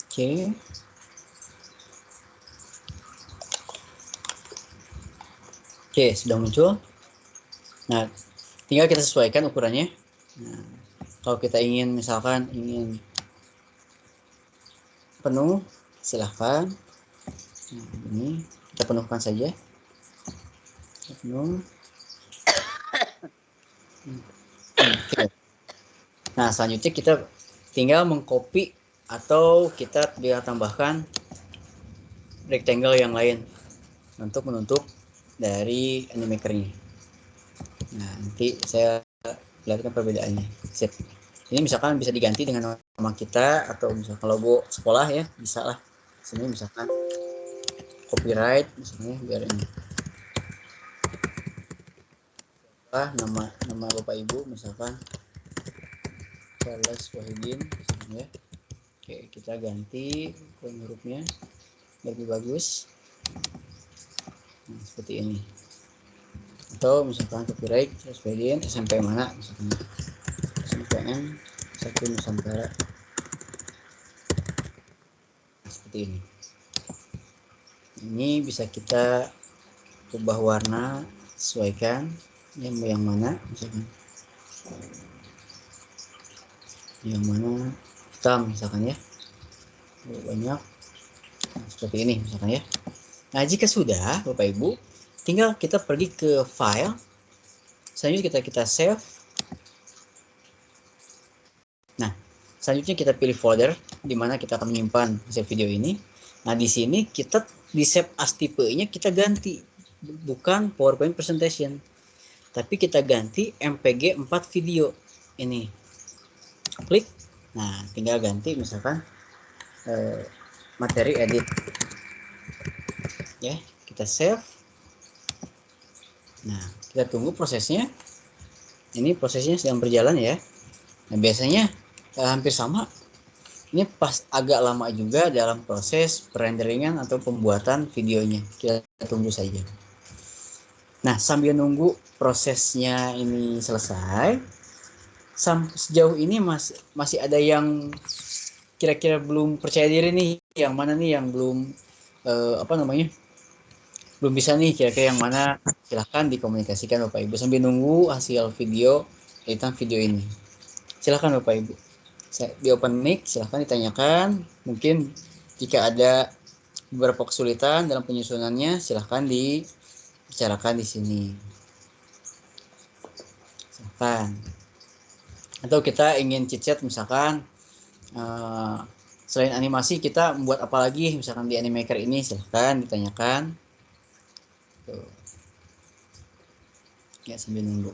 Oke. Oke, sudah muncul. Nah, tinggal kita sesuaikan ukurannya. Nah, kalau kita ingin misalkan ingin penuh, silahkan. Nah, ini kita penuhkan saja. Penuh. Oke. Nah, selanjutnya kita tinggal mengcopy atau kita tinggal tambahkan rectangle yang lain untuk menutup dari Animaker ini. Nah, nanti saya lihatkan perbedaannya. Sip. Ini misalkan bisa diganti dengan nama kita atau misalkan logo sekolah ya, bisa lah. Sini misalkan copyright misalnya biar ini. Nama Bapak Ibu misalkan Charles Wahidin misalnya. Oke, kita ganti hurufnya lebih bagus. Nah, seperti ini. atau misalkan copyright expedient SMP mana, misalkan SMPN 1 Nusantara. Seperti ini. Ini bisa kita ubah warna, sesuaikan yang mana, misalkan yang mana hitam misalkan ya, banyak. Nah, seperti ini misalkan ya. Nah, jika sudah Bapak Ibu, tinggal kita pergi ke file, selanjutnya kita save. Nah, selanjutnya kita pilih folder di mana kita akan menyimpan hasil video ini. Nah, di sini kita di save as tipenya kita ganti, bukan PowerPoint presentation, tapi kita ganti MPG 4 video ini. Klik. Nah, tinggal ganti misalkan materi edit. Ya, kita save. Nah, kita tunggu prosesnya. Ini prosesnya sedang berjalan ya. Nah, biasanya hampir sama. Ini pas agak lama juga dalam proses renderingan atau pembuatan videonya. Kita tunggu saja. Nah, sambil nunggu prosesnya ini selesai, sejauh ini masih ada yang kira-kira belum percaya diri nih. Yang mana nih yang belum belum bisa nih, kira-kira yang mana? Silahkan dikomunikasikan Bapak Ibu sambil nunggu hasil video editan video ini. Silahkan Bapak Ibu. Di open mic, silahkan ditanyakan. Mungkin jika ada beberapa kesulitan dalam penyusunannya, silahkan dibicarakan di sini. Silahkan. Atau kita ingin chit-chat misalkan, selain animasi kita membuat apa lagi, misalkan di Animaker ini, silahkan ditanyakan. Tuh. Ya, sambil nunggu.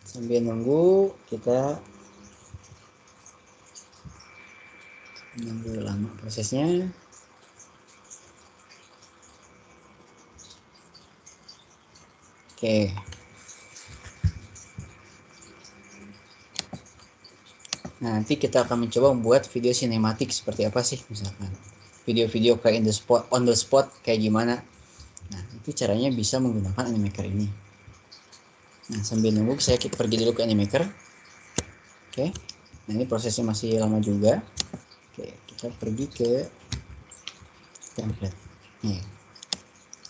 Sambil nunggu kita nunggu lama prosesnya. Oke. Nah, nanti kita akan mencoba membuat video sinematik seperti apa sih, misalkan video-video kayak on the spot kayak gimana. Nah, itu caranya bisa menggunakan Animaker ini. Nah, sambil nunggu saya pergi dulu ke Animaker. Oke. Nah, ini prosesnya masih lama juga. Oke, kita pergi ke template. Nih.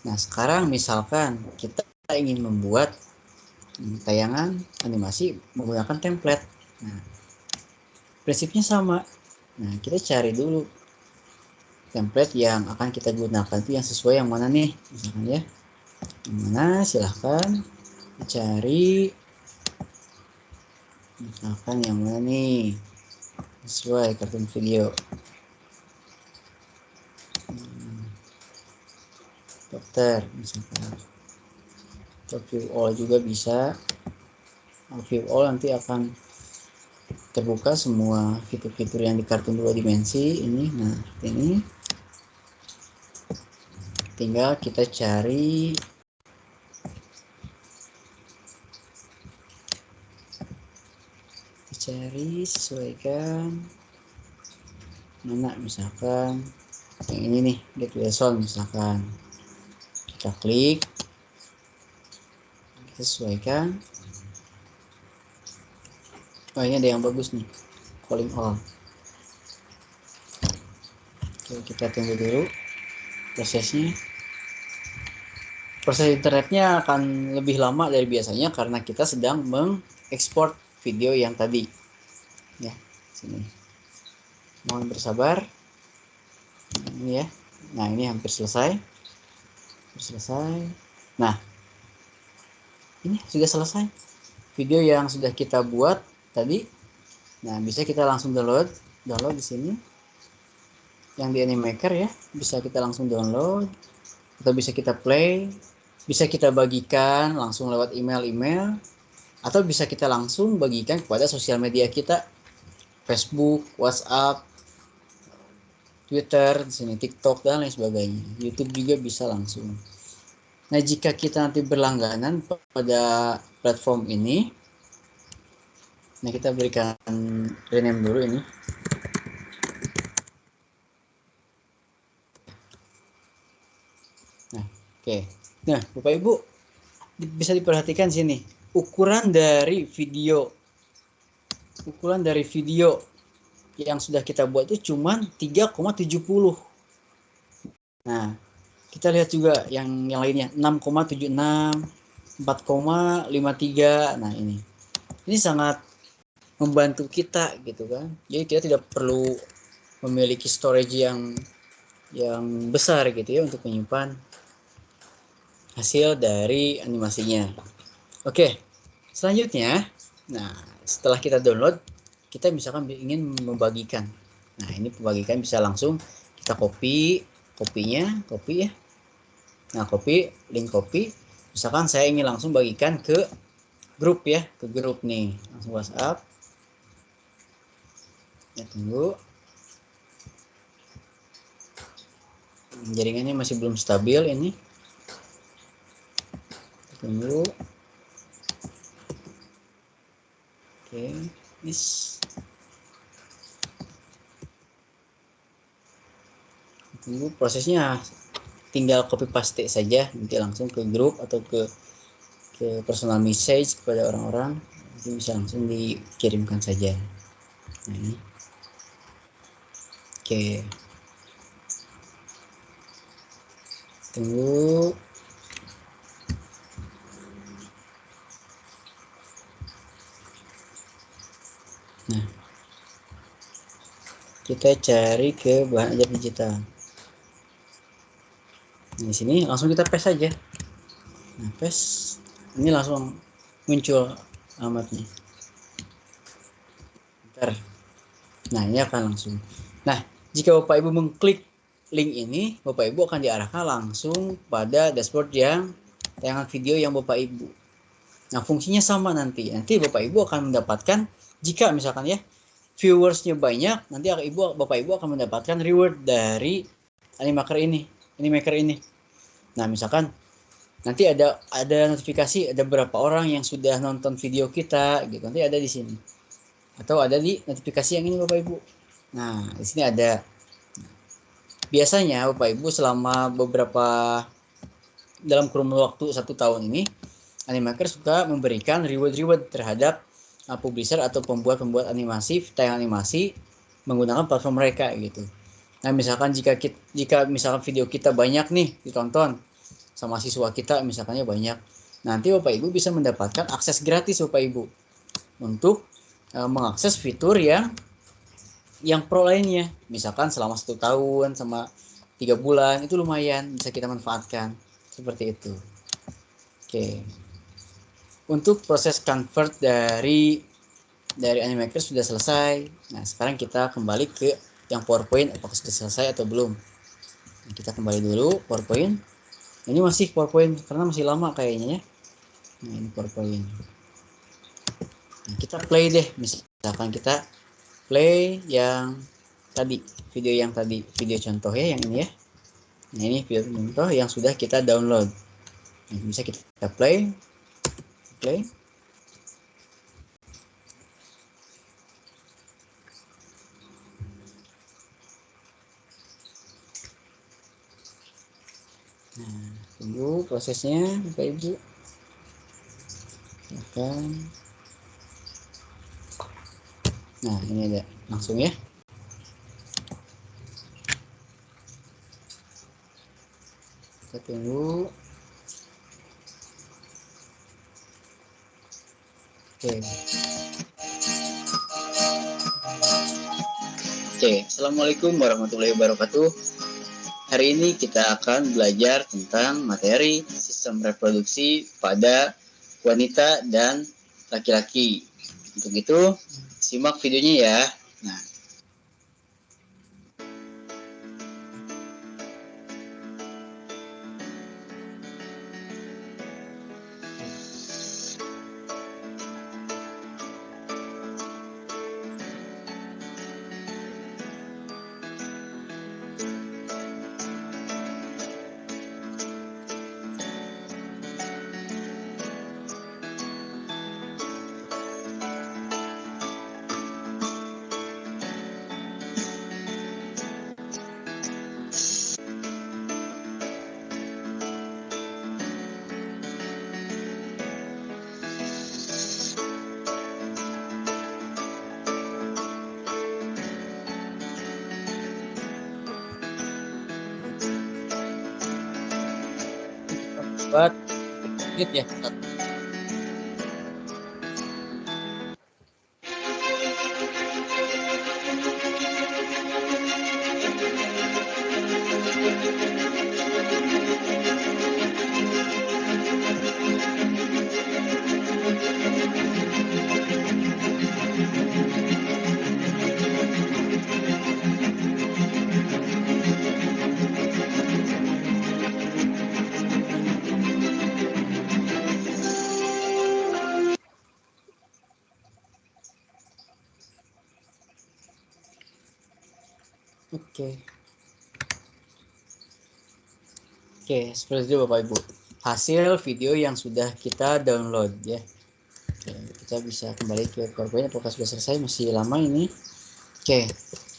Nah, sekarang misalkan kita ingin membuat tayangan animasi menggunakan template. Nah, prinsipnya sama. Nah, kita cari dulu template yang akan kita gunakan itu yang sesuai yang mana nih, misalkan ya. Yang mana, silahkan cari. Misalkan yang mana nih sesuai kartun video. Dokter misalkan. Atau view all juga bisa. View all nanti akan terbuka semua fitur-fitur yang di kartun 2 dimensi ini. Nah, ini tinggal kita cari sesuaikan mana, misalkan yang ini nih, get lesson misalkan. Kita klik, kita sesuaikan. Oh, ini ada yang bagus nih, calling all. Oke, kita tunggu dulu prosesnya. Proses internetnya akan lebih lama dari biasanya karena kita sedang mengekspor video yang tadi. Ya, sini. Mohon bersabar. Ini ya. Nah, ini hampir selesai. Nah, ini sudah selesai. Video yang sudah kita buat tadi. Nah, bisa kita langsung download di sini. Yang di Animaker ya, bisa kita langsung download atau bisa kita play, bisa kita bagikan langsung lewat email atau bisa kita langsung bagikan kepada sosial media kita, Facebook, WhatsApp, Twitter, di sini TikTok dan lain sebagainya. YouTube juga bisa langsung. Nah, jika kita nanti berlangganan pada platform ini, nah kita berikan rename dulu ini. Nah, oke. Nah, Bapak Ibu bisa diperhatikan sini, ukuran dari video yang sudah kita buat itu cuma 3,70. Nah, kita lihat juga yang lainnya 6,76, 4,53. Nah, ini sangat membantu kita gitu kan. Jadi kita tidak perlu memiliki storage yang besar gitu ya untuk menyimpan hasil dari animasinya. Oke, selanjutnya, nah setelah kita download, kita misalkan ingin membagikan. Nah, ini pembagikan bisa langsung kita copy ya. Nah, link copy. Misalkan saya ingin langsung bagikan ke grup ya, ke grup nih, langsung WhatsApp. Ya, tunggu. Jaringannya masih belum stabil ini. Tunggu. Oke, tunggu, prosesnya tinggal copy paste saja, nanti langsung ke grup atau ke personal message kepada orang-orang, nanti bisa langsung dikirimkan saja. Nah, ini. Oke. Tunggu. Nah, kita cari ke bahan ajar digital. Nah, di sini langsung kita paste saja. Nah, paste. Ini langsung muncul alamatnya. Bentar. Nah, ini akan langsung. Nah, jika Bapak Ibu mengklik link ini, Bapak Ibu akan diarahkan langsung pada dashboard yang tayangan video yang Bapak Ibu. Nah, fungsinya sama nanti. Nanti Bapak Ibu akan mendapatkan, jika misalkan ya viewersnya banyak, nanti Bapak Ibu akan mendapatkan reward dari Animaker ini. Nah, misalkan nanti ada notifikasi ada berapa orang yang sudah nonton video kita gitu, nanti ada di sini. Atau ada di notifikasi yang ini Bapak Ibu. Nah, di sini ada. Biasanya Bapak Ibu selama dalam kurun waktu 1 tahun ini, Animaker suka memberikan reward terhadap publisher atau pembuat animasi, tayangan animasi menggunakan platform mereka gitu. Nah, misalkan jika misalkan video kita banyak nih ditonton sama siswa kita, misalkannya banyak, nanti Bapak Ibu bisa mendapatkan akses gratis Bapak Ibu untuk mengakses fitur yang pro lainnya. Misalkan selama 1 tahun sama 3 bulan itu lumayan bisa kita manfaatkan seperti itu. Oke. Untuk proses convert dari Animaker sudah selesai. Nah, sekarang kita kembali ke yang PowerPoint, apakah sudah selesai atau belum. Nah, kita kembali dulu PowerPoint. Ini masih PowerPoint karena masih lama kayaknya ya. Nah, ini PowerPoint. Nah, kita play deh. Misalkan kita play yang tadi, video contoh ya, yang ini ya. Nah, ini video contoh yang sudah kita download. Nah, bisa kita play. Nah, tunggu prosesnya Bapak Ibu. Nah, ini ada langsung ya. Kita tunggu. Oke, Assalamualaikum warahmatullahi wabarakatuh. Hari ini kita akan belajar tentang materi sistem reproduksi pada wanita dan laki-laki. Untuk itu, simak videonya ya. Nah, buat edit ya. Oke. Oke, seperti itu Bapak Ibu. Hasil video yang sudah kita download ya. Oke, kita bisa kembali ke PowerPoint apakah sudah selesai, masih lama ini. Oke.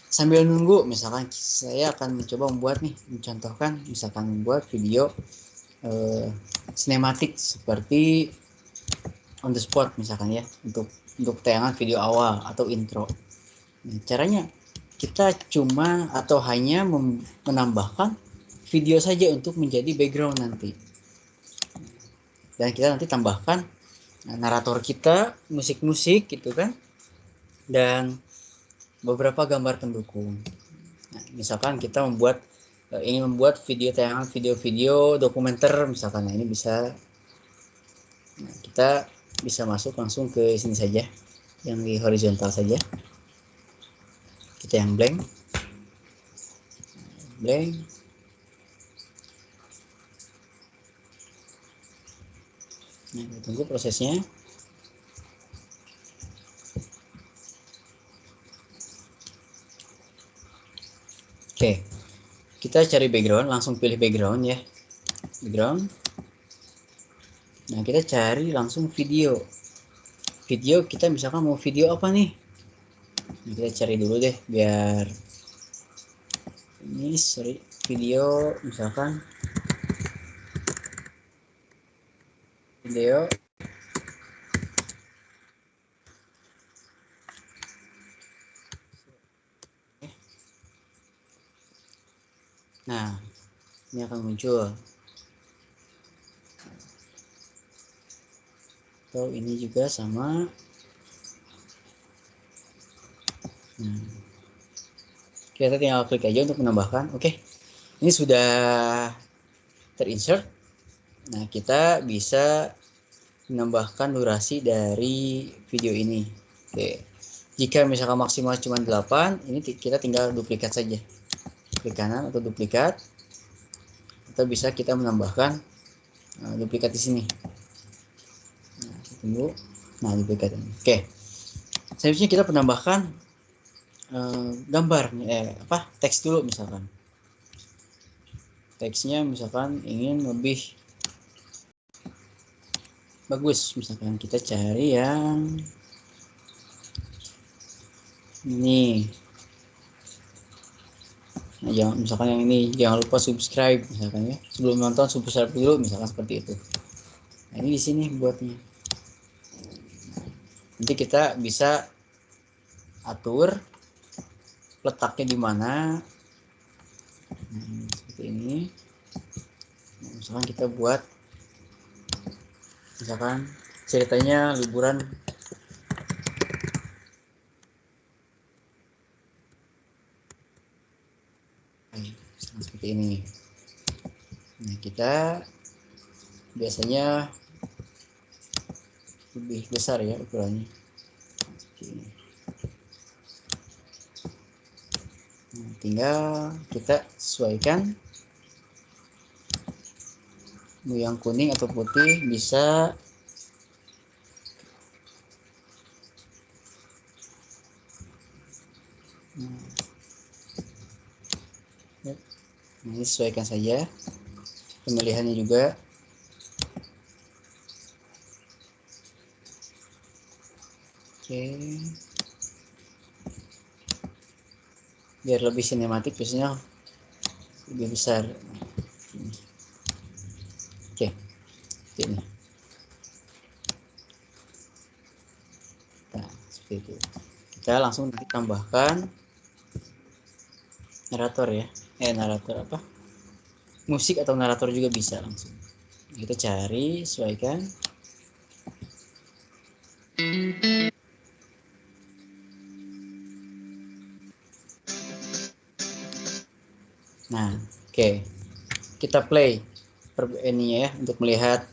Sambil nunggu, misalkan saya akan mencoba mencontohkan misalkan membuat video sinematik seperti on the spot misalkan ya, untuk tayangan video awal atau intro. Nah, caranya kita cuma atau hanya menambahkan video saja untuk menjadi background nanti. Dan kita nanti tambahkan narator kita, musik-musik gitu kan. Dan beberapa gambar pendukung. Nah, misalkan kita ingin membuat tayangan video-video dokumenter misalkan, nah ini bisa, nah, kita bisa masuk langsung ke sini saja, yang di horizontal saja. Kita yang blank. Nah, kita tunggu prosesnya. Oke, kita cari background, langsung pilih background ya, background. Nah, kita cari langsung video. Video kita misalkan mau video apa nih? Nah, kita cari dulu deh, biar ini video misalkan video nah ini akan muncul, atau ini juga sama. Nah, kita tinggal klik aja untuk menambahkan. Oke, ini sudah terinsert. Nah, kita bisa menambahkan durasi dari video ini. Oke, jika misalkan maksimal cuma 8, ini kita tinggal duplikat saja, klik kanan atau duplikat, atau bisa kita menambahkan duplikat di sini. Nah, tunggu. Nah, duplikat ini. Oke, selanjutnya kita menambahkan gambar, teks dulu misalkan. Teksnya misalkan ingin lebih bagus, misalkan kita cari yang ini. Nah, misalkan yang ini, jangan lupa subscribe misalkan ya. Sebelum nonton subscribe dulu misalkan, seperti itu. Nah, ini di sini buatnya. Nanti kita bisa atur letaknya di mana. Nah, seperti ini. Nah, misalkan kita buat misalkan ceritanya liburan seperti ini. Nah, kita biasanya lebih besar ya ukurannya. Seperti ini. Nah, tinggal kita sesuaikan. Mau yang kuning atau putih bisa. Nah, ini sesuaikan saja pemilihannya juga. Oke, biar lebih sinematik biasanya lebih besar. Oke, ini. Nah, seperti itu. Kita langsung tambahkan narator ya. Narator apa? Musik atau narator juga bisa langsung. Kita cari, sesuaikan. Nah, oke. Kita play ini ya untuk melihat.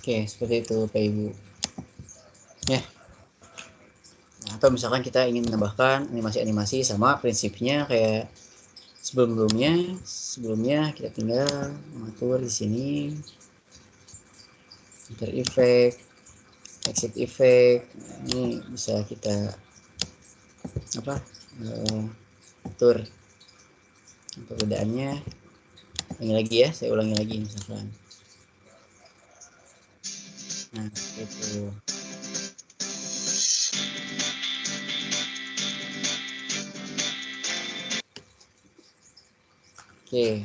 Oke, seperti itu Pak Ibu. Ya. Nah, atau misalkan kita ingin menambahkan animasi-animasi sama prinsipnya kayak sebelumnya kita tinggal mengatur di sini enter effect, exit effect. Nah, ini bisa kita atur perbedaannya. Ini lagi ya, saya ulangi lagi misalkan. Nah, itu. Oke.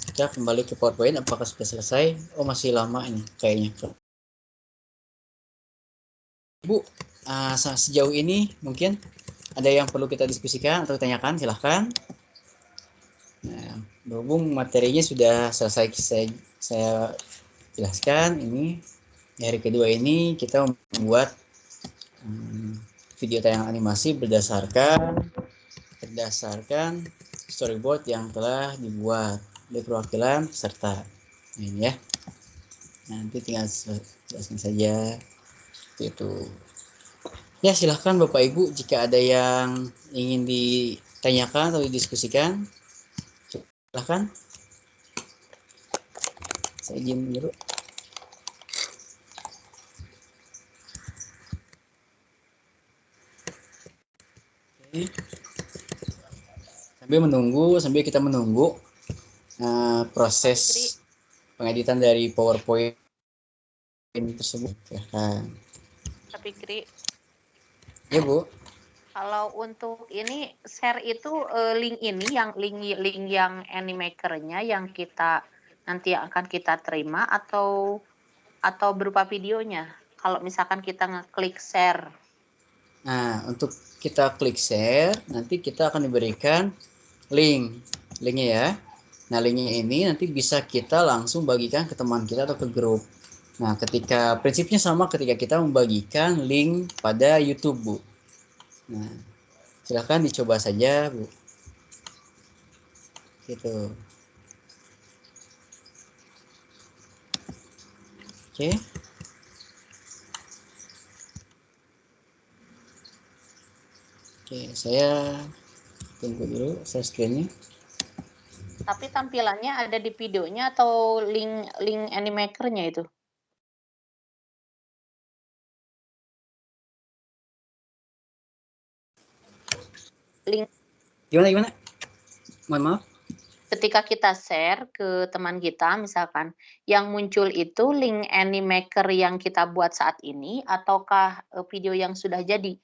Kita kembali ke PowerPoint. Apakah sudah selesai? Oh, masih lama ini kayaknya. Bu, sejauh ini mungkin ada yang perlu kita diskusikan atau tanyakan, silahkan. Nah, berhubung materinya sudah selesai saya jelaskan, ini di hari kedua ini kita membuat video tayangan animasi berdasarkan storyboard yang telah dibuat oleh perwakilan peserta. Ini ya. Nanti tinggal jelaskan saja itu. Ya, silahkan Bapak Ibu jika ada yang ingin ditanyakan atau didiskusikan. Silahkan. Saya izin dulu. Oke. Sambil kita menunggu proses pengeditan dari PowerPoint tersebut. Tapi Kri, ya Bu. Kalau untuk ini share itu link ini yang link yang Animaker-nya yang kita nanti akan kita terima atau berupa videonya. Kalau misalkan kita ngeklik share. Nah, untuk kita klik share, nanti kita akan diberikan linknya ya. Nah, linknya ini nanti bisa kita langsung bagikan ke teman kita atau ke grup. Nah, prinsipnya sama ketika kita membagikan link pada YouTube, Bu. Nah, silakan dicoba saja, Bu. Gitu. Oke. Oke, saya tunggu dulu share screen-nya. Tapi tampilannya ada di videonya atau link Animaker-nya itu? Link. Gimana? Mohon maaf. Ketika kita share ke teman kita, misalkan, yang muncul itu link Animaker yang kita buat saat ini, ataukah video yang sudah jadi?